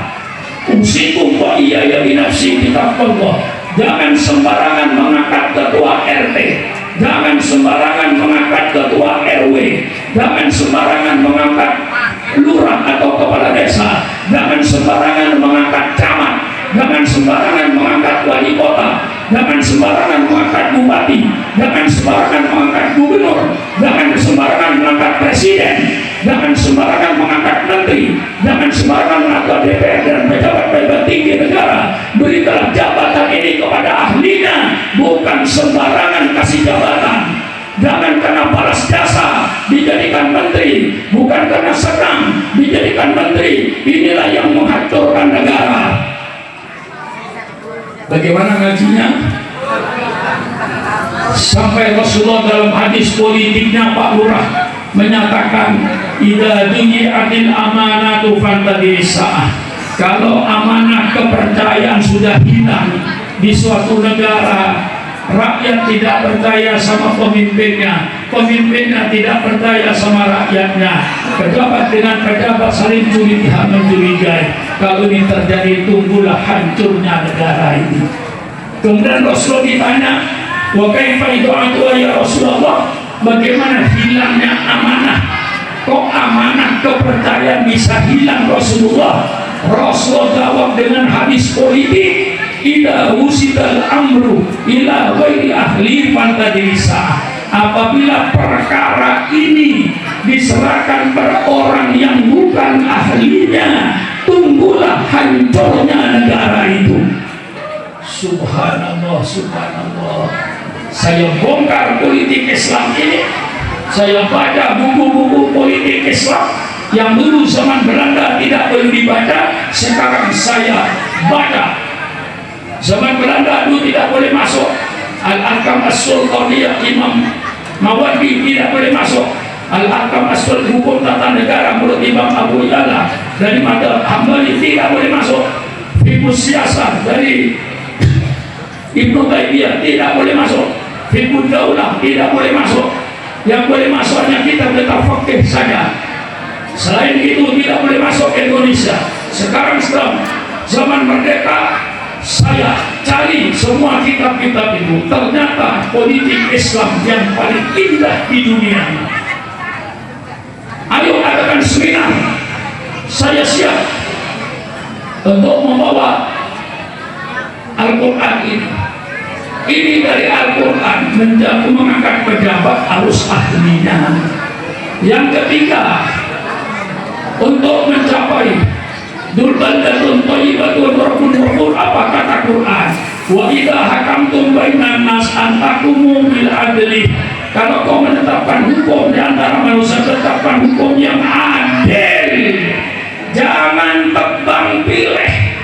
Usikum wa iyaya binafsi kitabullah. Jangan sembarangan mengangkat ketua RT, jangan sembarangan mengangkat ketua RW, jangan sembarangan mengangkat lurah atau kepala desa, jangan sembarangan mengangkat camat, jangan sembarangan mengangkat wali kota, jangan sembarangan mengangkat bupati, jangan sembarangan mengangkat gubernur, jangan sembarangan mengangkat presiden, jangan sembarangan mengangkat menteri, jangan sembarangan mengangkat DPR dan pejabat-pejabat tinggi negara. Berikanlah jabatan ini kepada ahlinya, bukan sembarangan kasih jabatan. Jangan karena balas jasa dijadikan menteri, bukan karena senang dijadikan menteri. Inilah yang menghancurkan negara. Bagaimana ngajinya? Sampai Rasulullah dalam hadis politiknya Pak Lurah menyatakan, idza duyi'atil amanatu fantadisa. Kalau amanah kepercayaan sudah hilang di suatu negara, rakyat tidak percaya sama pemimpinnya, pemimpinnya tidak percaya sama rakyatnya, pejabat dengan pejabat saling curiga mencurigai. Kalau ini terjadi, tunggulah hancurnya negara ini. Kemudian Rasulullah ditanya, wa kaifa idu'atu ya Rasulullah, bagaimana hilangnya amanah? Kok amanah kepercayaan bisa hilang Rasulullah? Rasulullah jawab dengan hadis politik, idza usidal amru ila ghairi ahli fantadisa. Apabila perkara ini diserahkan pada orang yang bukan ahlinya, tunggulah hancurnya negara itu. Subhanallah, subhanallah. Saya bongkar politik Islam ini, saya baca buku-buku politik Islam yang dulu zaman Belanda tidak boleh dibaca, sekarang saya baca. Zaman Belanda dulu tidak boleh masuk. Al-Ahkam As-Sultaniyah Imam Mawardi tidak boleh masuk. Al-Ahkam As-Sultaniyah hukum tata negara menurut Imam Abu Ya'la dari Madzhab Hambali tidak boleh masuk. Fiqh Siyasah dari Ibnu Taimiyah tidak boleh masuk. Fiqh Daulah tidak boleh masuk. Yang boleh masuk hanya kitab fikih saja. Selain itu tidak boleh masuk ke Indonesia. Sekarang sedang zaman merdeka, saya cari semua kitab-kitab itu. Ternyata politik Islam yang paling indah di dunia ini. Ayo adakan seminar. Saya siap untuk membawa Al-Quran ini. Ini dari Al-Quran menjadi mengangkat pejabat harus ahlinya. Yang ketiga, untuk mencapai dulbaldatun thayyibatun rabbun ghafur, apa kata Quran? Wa idza hakamtum bainan nas an tahkumu bil adli. Kalau kau menetapkan hukum di antara manusia, tetapkan hukum yang adil. Jangan tebang pilih.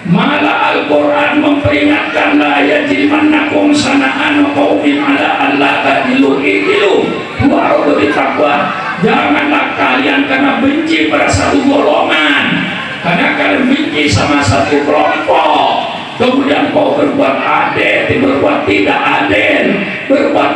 Malah Al-Quran memperingatkan, la yajrimannakum sana'an qaumin ala alla ta'dilu i'dilu wa a'udzu bittaqwa. Janganlah kalian karena benci pada satu golongan, karena kalian benci sama satu kelompok, kemudian kau berbuat adil, berbuat tidak adil, berbuat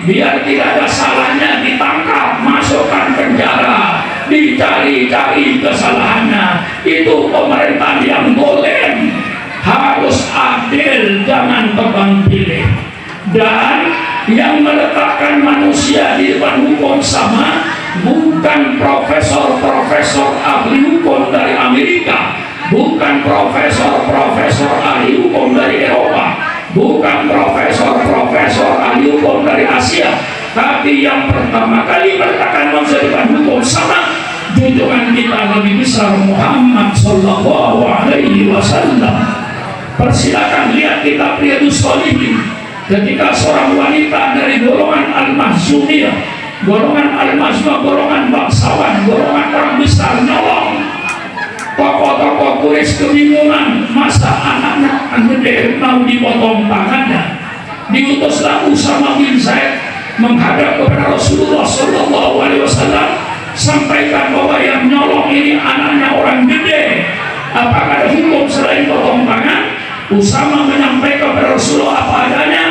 biar tidak ada salahnya ditangkap, masukkan penjara, dicari-cari kesalahannya. Itu pemerintahan yang golem, harus adil, jangan tebang pilih. Dan yang meletakkan manusia di depan hukum sama bukan profesor-profesor ahli hukum dari Amerika, bukan profesor-profesor ahli hukum dari Eropa, bukan profesor-profesor ahli hukum dari Asia, tapi yang pertama kali meletakkan manusia di depan hukum sama, junjungan kita lebih besar Muhammad Sallallahu Alaihi Wasallam. Persilakan lihat kitab Riyadhus Shalihin, ketika seorang wanita dari golongan Al-Mahzumiyah, golongan Al-Mahzumiyah, golongan bangsawan, golongan orang besar, nyolong. Tokoh-tokoh Quraisy kebingungan, masa anak-anak gede mau dipotong tangannya. Diutuslah Usama bin Zaid menghadap kepada Rasulullah Sallallahu Alaihi Wasallam, sampaikan bahwa yang nyolong ini anaknya orang gede. Apakah ada hukum selain potong tangan? Usama menyampaikan kepada Rasulullah apa adanya.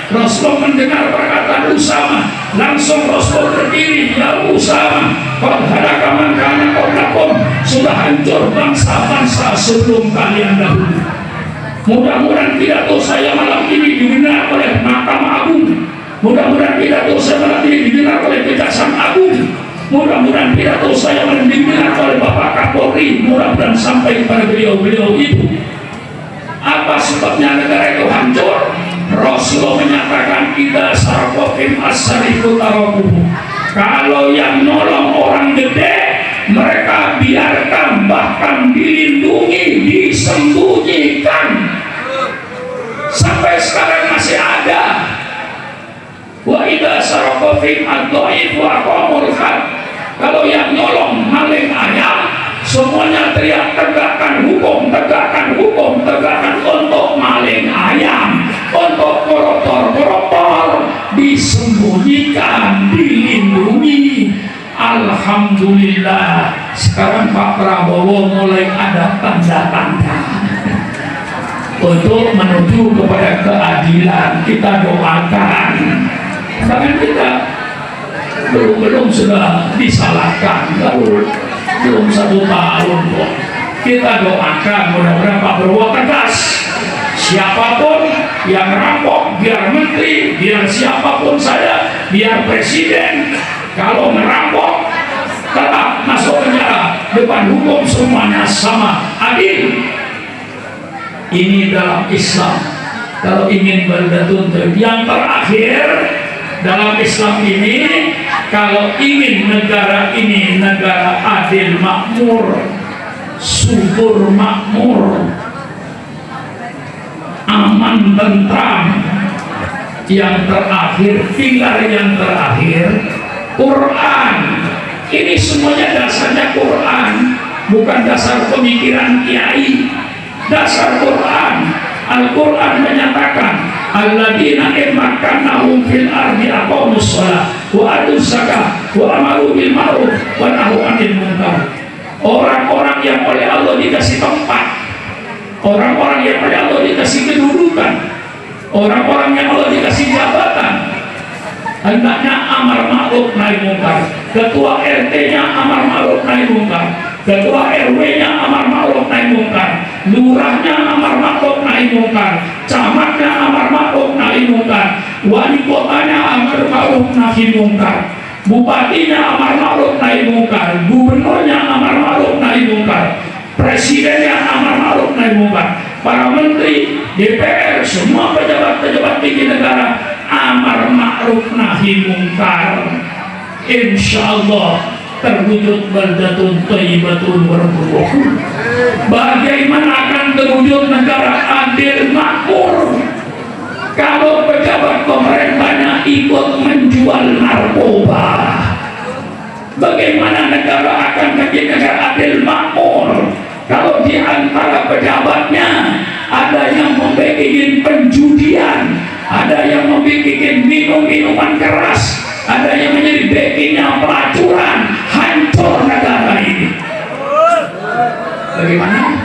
Rasulullah mendengar perkataan Usama, langsung Rasulullah berdiri, ya Usama, qad halaka man kana qablakum, sudah hancur bangsa-bangsa sebelum kalian dahulu. Mudah-mudahan pidato saya malam ini didengar oleh Mahkamah Agung. Mudah-mudahan pidato saya malam ini didengar oleh Kejaksaan Agung. Mudah-mudahan pidato saya malam ini didengar oleh Bapak Kapolri. Mudah-mudahan sampai kepada beliau-beliau itu. Apa sebabnya negara itu hancur? Rasulullah menyatakan kita sarqofim as-sarifu tarakuhu. Kalau yang nolong orang gede, mereka biarkan, bahkan dilindungi, disembunyikan. Sampai sekarang masih ada. Wa idza sarqofim ad-dhaif wa aqamul had. Kalau yang nolong maling ayam, semuanya teriak tegakkan hukum, tegakkan hukum, tegakkan untuk maling ayam, untuk koruptor disembunyikan, dilindungi. Alhamdulillah, sekarang Pak Prabowo mulai ada tanda-tanda untuk menuju kepada keadilan. Kita doakan, bahkan kita belum sudah disalahkan, belum 1 tahun kok. Kita doakan mudah-mudahan Pak Prabowo tegas. Siapapun yang rampok, biar menteri, biar siapapun saja, biar presiden, kalau merampok tetap masuk penjara. Depan hukum semuanya sama, adil. Ini dalam Islam. Kalau ingin berdatun yang terakhir dalam Islam ini, kalau ingin negara ini negara adil, makmur, subur, makmur, aman, tentram, yang terakhir, pilar yang terakhir, Quran. Ini semuanya dasarnya Quran, bukan dasar pemikiran kiai, dasar Quran. Al-Quran menyatakan alladzina imakkanahum fil ardi aqamus shalah wa atuz zakah wa amaru bil ma'ruf wa nahu 'anil munkar. Orang-orang yang oleh Allah dikasih tempat, orang-orang yang oleh Allah dikasih kedudukan, orang-orang yang Allah dikasih jabatan, hendaknya amar ma'ruf nahi munkar. Ketua RT-nya amar ma'ruf nahi munkar, ketua RW-nya amar ma'ruf nahi munkar, lurahnya amar ma'ruf nahi munkar, camatnya amar ma'ruf nahi munkar, wali kotanya amar ma'ruf nahi munkar, bupatinya amar ma'ruf nahi munkar, gubernurnya amar ma'ruf nahi munkar, presidennya amar ma'ruf nahi munkar, para menteri, DPR, semua pejabat-pejabat tinggi negara amar ma'ruf nahi munkar. Insyaallah terwujud baldatun thayyibatun warahmatuh. Bagaimana akan terwujud negara adil makmur kalau pejabat pemerintahnya ikut menjual narkoba? Bagaimana negara akan menjadi negara adil makmur kalau di antara pejabatnya ada yang membuat penjudian, ada yang membuat minum-minuman keras, ada yang menjadi backingnya pelacuran? Hancur negara ini. Bagaimana?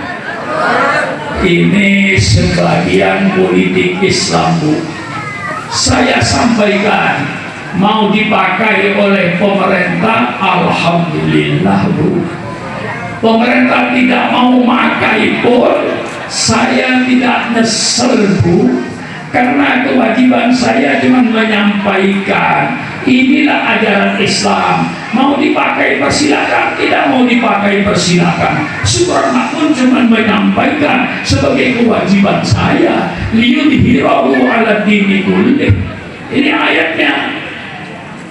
Ini sebagian politik Islam, Bu. Saya sampaikan, mau dipakai oleh pemerintah, alhamdulillah Bu. Pemerintah tidak mau pakai pun saya tidak nyesel Bu, karena kewajiban saya cuma menyampaikan inilah ajaran Islam. Mau dipakai persilakan, tidak mau dipakai persilakan. Sukarno pun cuma menyampaikan sebagai kewajiban saya, liyudhirahu ala dini kullih. Ini ayatnya.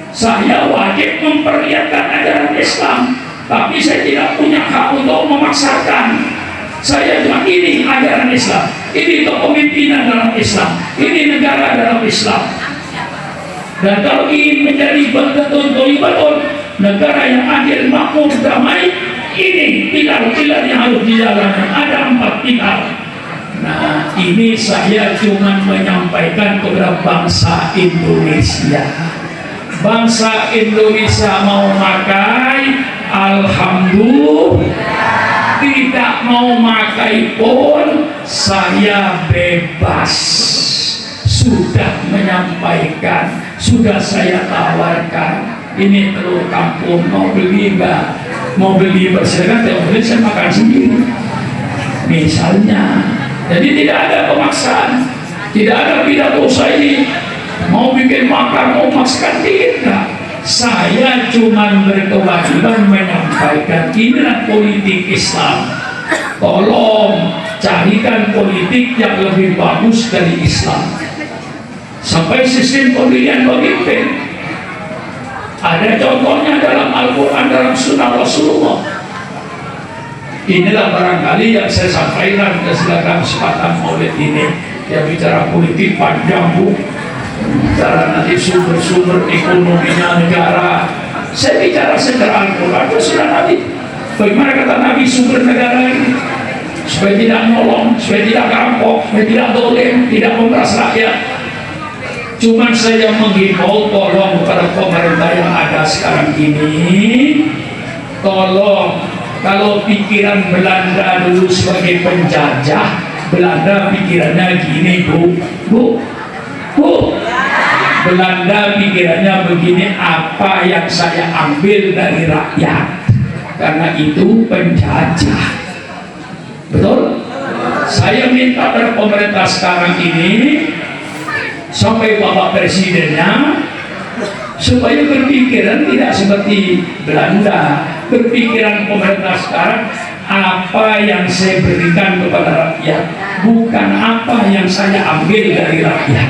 Saya wajib memperlihatkan ajaran Islam, tapi saya tidak punya hak untuk memaksakan. Saya cuma ini ajaran Islam, ini kepemimpinan dalam Islam, ini negara dalam Islam. Dan kalau ingin menjadi betul-betul negara yang adil, makmur, damai, ini pilar-pilar yang harus dijalankan. Ada 4 pilar. Nah, ini saya cuma menyampaikan kepada bangsa Indonesia. Bangsa Indonesia mau pakai, alhamdulillah. Tidak mau pakai pun saya bebas. Sudah menyampaikan, sudah saya tawarkan. Ini telur kampung, mau beli enggak? Mau beli bersilakan, tidak boleh, saya makan sendiri. Misalnya, jadi tidak ada pemaksaan, tidak ada pidato saya ini mau bikin makan, mau makan, tidak. Saya cuma berkewajiban menyampaikan inilah politik Islam. Tolong carikan politik yang lebih bagus dari Islam. Sampai sistem pemilihan pemimpin, ada contohnya dalam Al-Quran, dalam Sunnah Rasulullah. Inilah barangkali yang saya sampaikan ke segala kesempatan maulid ini. Ya, bicara politik panjang Bu, bicara nanti sumber-sumber ekonominya negara. Saya bicara secara Al-Quran, sudah Nabi. Bagaimana kata Nabi sumber negara ini? Supaya tidak nolong, supaya tidak rampok, supaya tidak dolim, tidak memeras rakyat. Cuman saya menghimbau, tolong kepada pemerintah yang ada sekarang ini, tolong, kalau pikiran Belanda dulu sebagai penjajah, Belanda pikirannya gini Bu, Belanda pikirannya begini, apa yang saya ambil dari rakyat, karena itu penjajah. Betul? Saya minta pada pemerintah sekarang ini, sampai Bapak Presidennya, supaya berpikiran tidak seperti Belanda. Berpikiran pemerintah sekarang, apa yang saya berikan kepada rakyat, bukan apa yang saya ambil dari rakyat.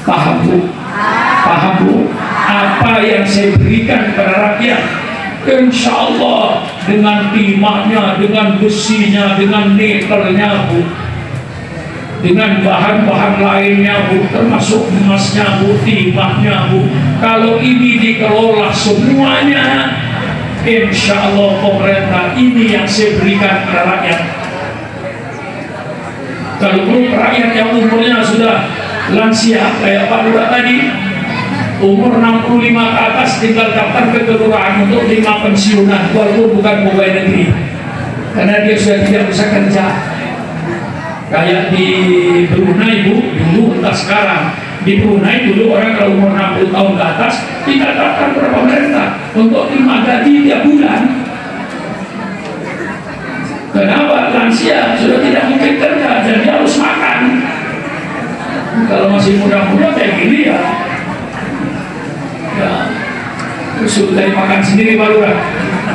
Paham Bu? Paham Bu? Apa yang saya berikan kepada rakyat, insya Allah dengan timahnya, dengan besinya, dengan nikelnya Bu, dengan bahan-bahan lainnya Bu, termasuk emasnya Bu, timahnya Bu, kalau ini dikelola semuanya, insya Allah pemerintah ini yang saya berikan kepada rakyat. Kalau perlu rakyat yang umurnya sudah lansia kayak Pak Lurah tadi, umur 65 ke atas, tinggal daftar ke kelurahan untuk 5 pensiunan, walaupun bukan pegawai negeri, karena dia sudah tidak bisa kerja. Kayak di Brunei Bu, dulu entah sekarang, di Brunei dulu orang kalau umur 60 tahun ke atas tidak daftar ke pemerintah untuk terima gaji tiap bulan. Kenapa? Lansia sudah tidak mungkin kerja, jadi harus makan. Kalau masih muda-muda kayak gini ya, sudah makan sendiri Pak Lurah.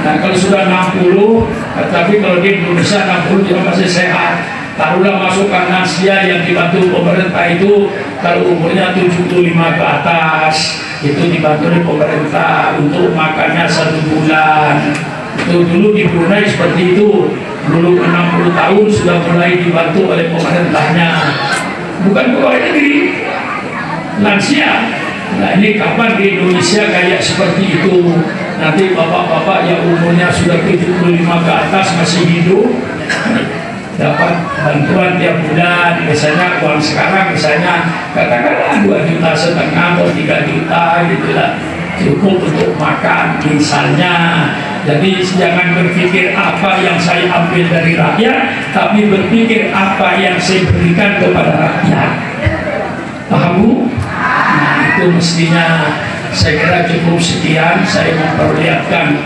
Nah kalau sudah 60, tapi kalau di Indonesia 60 juga masih sehat. Taruhlah masukkan lansia yang dibantu pemerintah itu, kalau umurnya 75 ke atas, itu dibantu oleh pemerintah untuk makannya 1 bulan. Itu dulu di Brunei seperti itu. Dulu 60 tahun sudah mulai dibantu oleh pemerintahnya, bukan pegawai negeri, lansia. Nah ini kapan di Indonesia kayak seperti itu? Nanti bapak-bapak yang umurnya sudah 75 ke atas masih hidup, dapat bantuan tiap bulan. Biasanya uang sekarang misalnya katakanlah 2,5 juta atau 3 juta gitu lah, cukup untuk makan misalnya. Jadi jangan berpikir apa yang saya ambil dari rakyat, tapi berpikir apa yang saya berikan kepada rakyat. Paham Bu? Nah itu itu mestinya saya kira cukup sekian saya memperlihatkan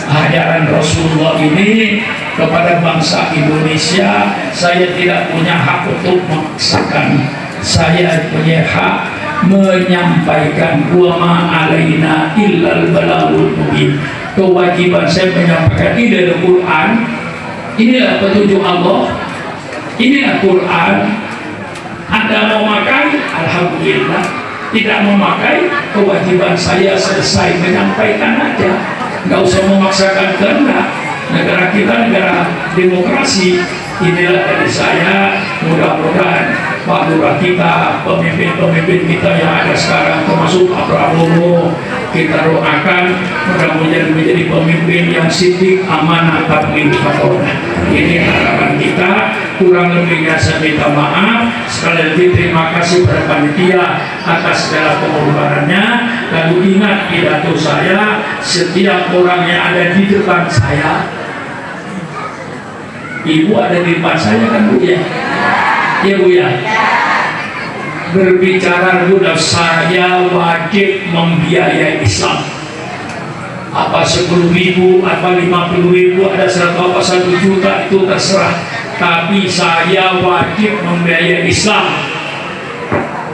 ajaran Rasulullah ini kepada bangsa Indonesia. Saya tidak punya hak untuk memaksakan, saya punya hak menyampaikan. Wa ma alaina illal balagul mubin. Kewajiban saya menyampaikan ini dari Quran. Inilah petunjuk Allah, inilah Quran. Anda mau makan, alhamdulillah. Tidak mau memakai, kewajiban saya selesai menyampaikan aja. Nggak usah memaksakan kehendak. Negara kita negara demokrasi. Inilah dari saya. Mudah-mudahan Pak Lurah kita, pemimpin-pemimpin kita yang ada sekarang, termasuk Pak Prabowo, kita doakan mudah-mudahan menjadi pemimpin yang sidik, amanah, tabligh, fatona. Ini harapan kita. Kurang lebihnya saya minta maaf. Sekali lagi terima kasih pada panitia atas segala pengorbanannya. Lalu ingat pidato saya, setiap orang yang ada di depan saya, Ibu ada di depan saya kan Bu ya? Ya Bu ya? Berbicara dulu, saya wajib membiayai Islam. Apa 10.000, apa 50.000, ada 100, apa 1 juta, itu terserah. Tapi saya wajib membiayai Islam.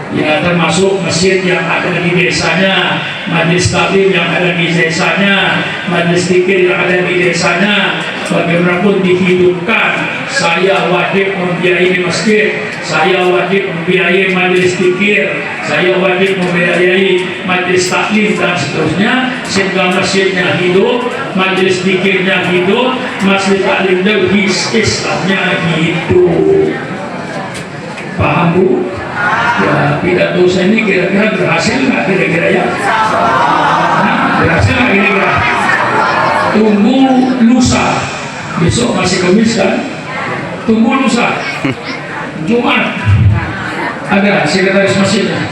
Ya, termasuk masjid yang ada di desanya, majelis taklim yang ada di desanya, majelis zikir yang ada di desanya. Bagaimanapun dihidupkan, saya wajib membiayai masjid, saya wajib membiayai majelis zikir, saya wajib membiayai majelis taklim dan seterusnya, sehingga masjidnya hidup, majelis zikirnya hidup, majelis taklimnya Islamnya hidup. Paham Bu? Ya, pidato saya ini kira-kira berhasil nggak kira-kira ya? Nah, berhasil nggak kira-kira? Tunggu lusa, besok masih Kamis kan? Tunggu lusa, Jumat ada sekretaris masjidnya,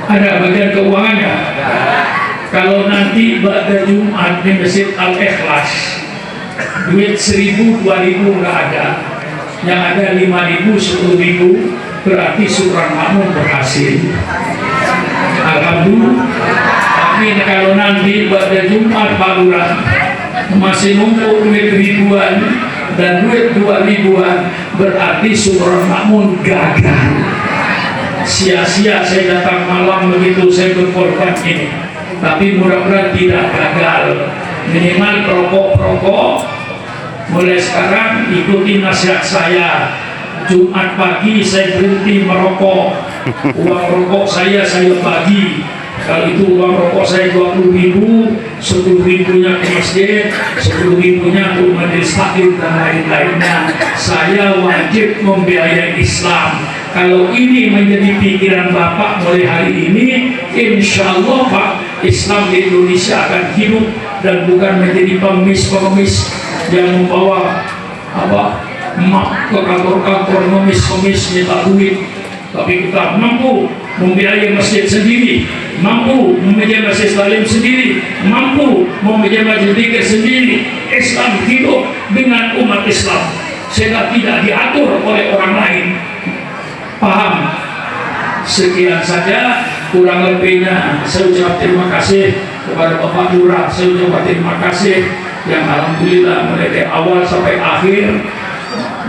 ada bagian keuangannya. Kalau nanti pada Jumat di Masjid Al-Ikhlas duit 1.000, 2.000 nggak ada, yang ada 5.000, 10.000, berarti surah makmum berhasil. Alhamdulillah. Tapi kalau nanti pada Jumat Pak Lurah masih numpuk duit ribuan dan duit 2.000-an, berarti surah makmum gagal. Sia-sia saya datang malam begitu saya berkorban ini. Tapi mudah-mudahan tidak gagal. Minimal perokok-perokok mulai sekarang ikuti nasihat saya. Jumat pagi saya berhenti merokok. Uang rokok saya bagi. Kalau itu uang rokok saya 20.000, 10.000-nya ke masjid, 10.000-nya untuk majelis taklim dan lain-lainnya. Saya wajib membiayai Islam. Kalau ini menjadi pikiran Bapak mulai hari ini, insya Allah Pak, Islam di Indonesia akan hidup dan bukan menjadi pengemis-pengemis yang membawa ke kantor-kantor mengemis minta duit. Tapi kita mampu membiayai masjid sendiri, mampu membiayai masjid taklim sendiri, mampu membiayai masjid zikir sendiri. Islam hidup dengan umat Islam sehingga tidak diatur oleh orang lain. Paham? Sekian saja, kurang lebihnya saya ucap terima kasih kepada Bapak Lurah. Saya ucap terima kasih yang alhamdulillah mulai dari awal sampai akhir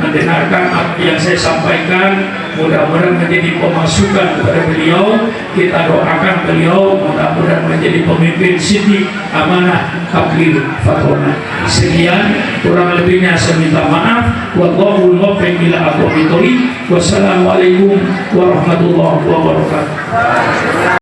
mendengarkan apa yang saya sampaikan. Mudah-mudahan menjadi pemasukan kepada beliau. Kita doakan beliau mudah-mudahan menjadi pemimpin sidik, amanah, tabligh, fatona. Sekian, kurang lebihnya saya minta maaf. Wallahu muwaffiq ila aqwamit thoriq. Wassalamualaikum warahmatullahi wabarakatuh.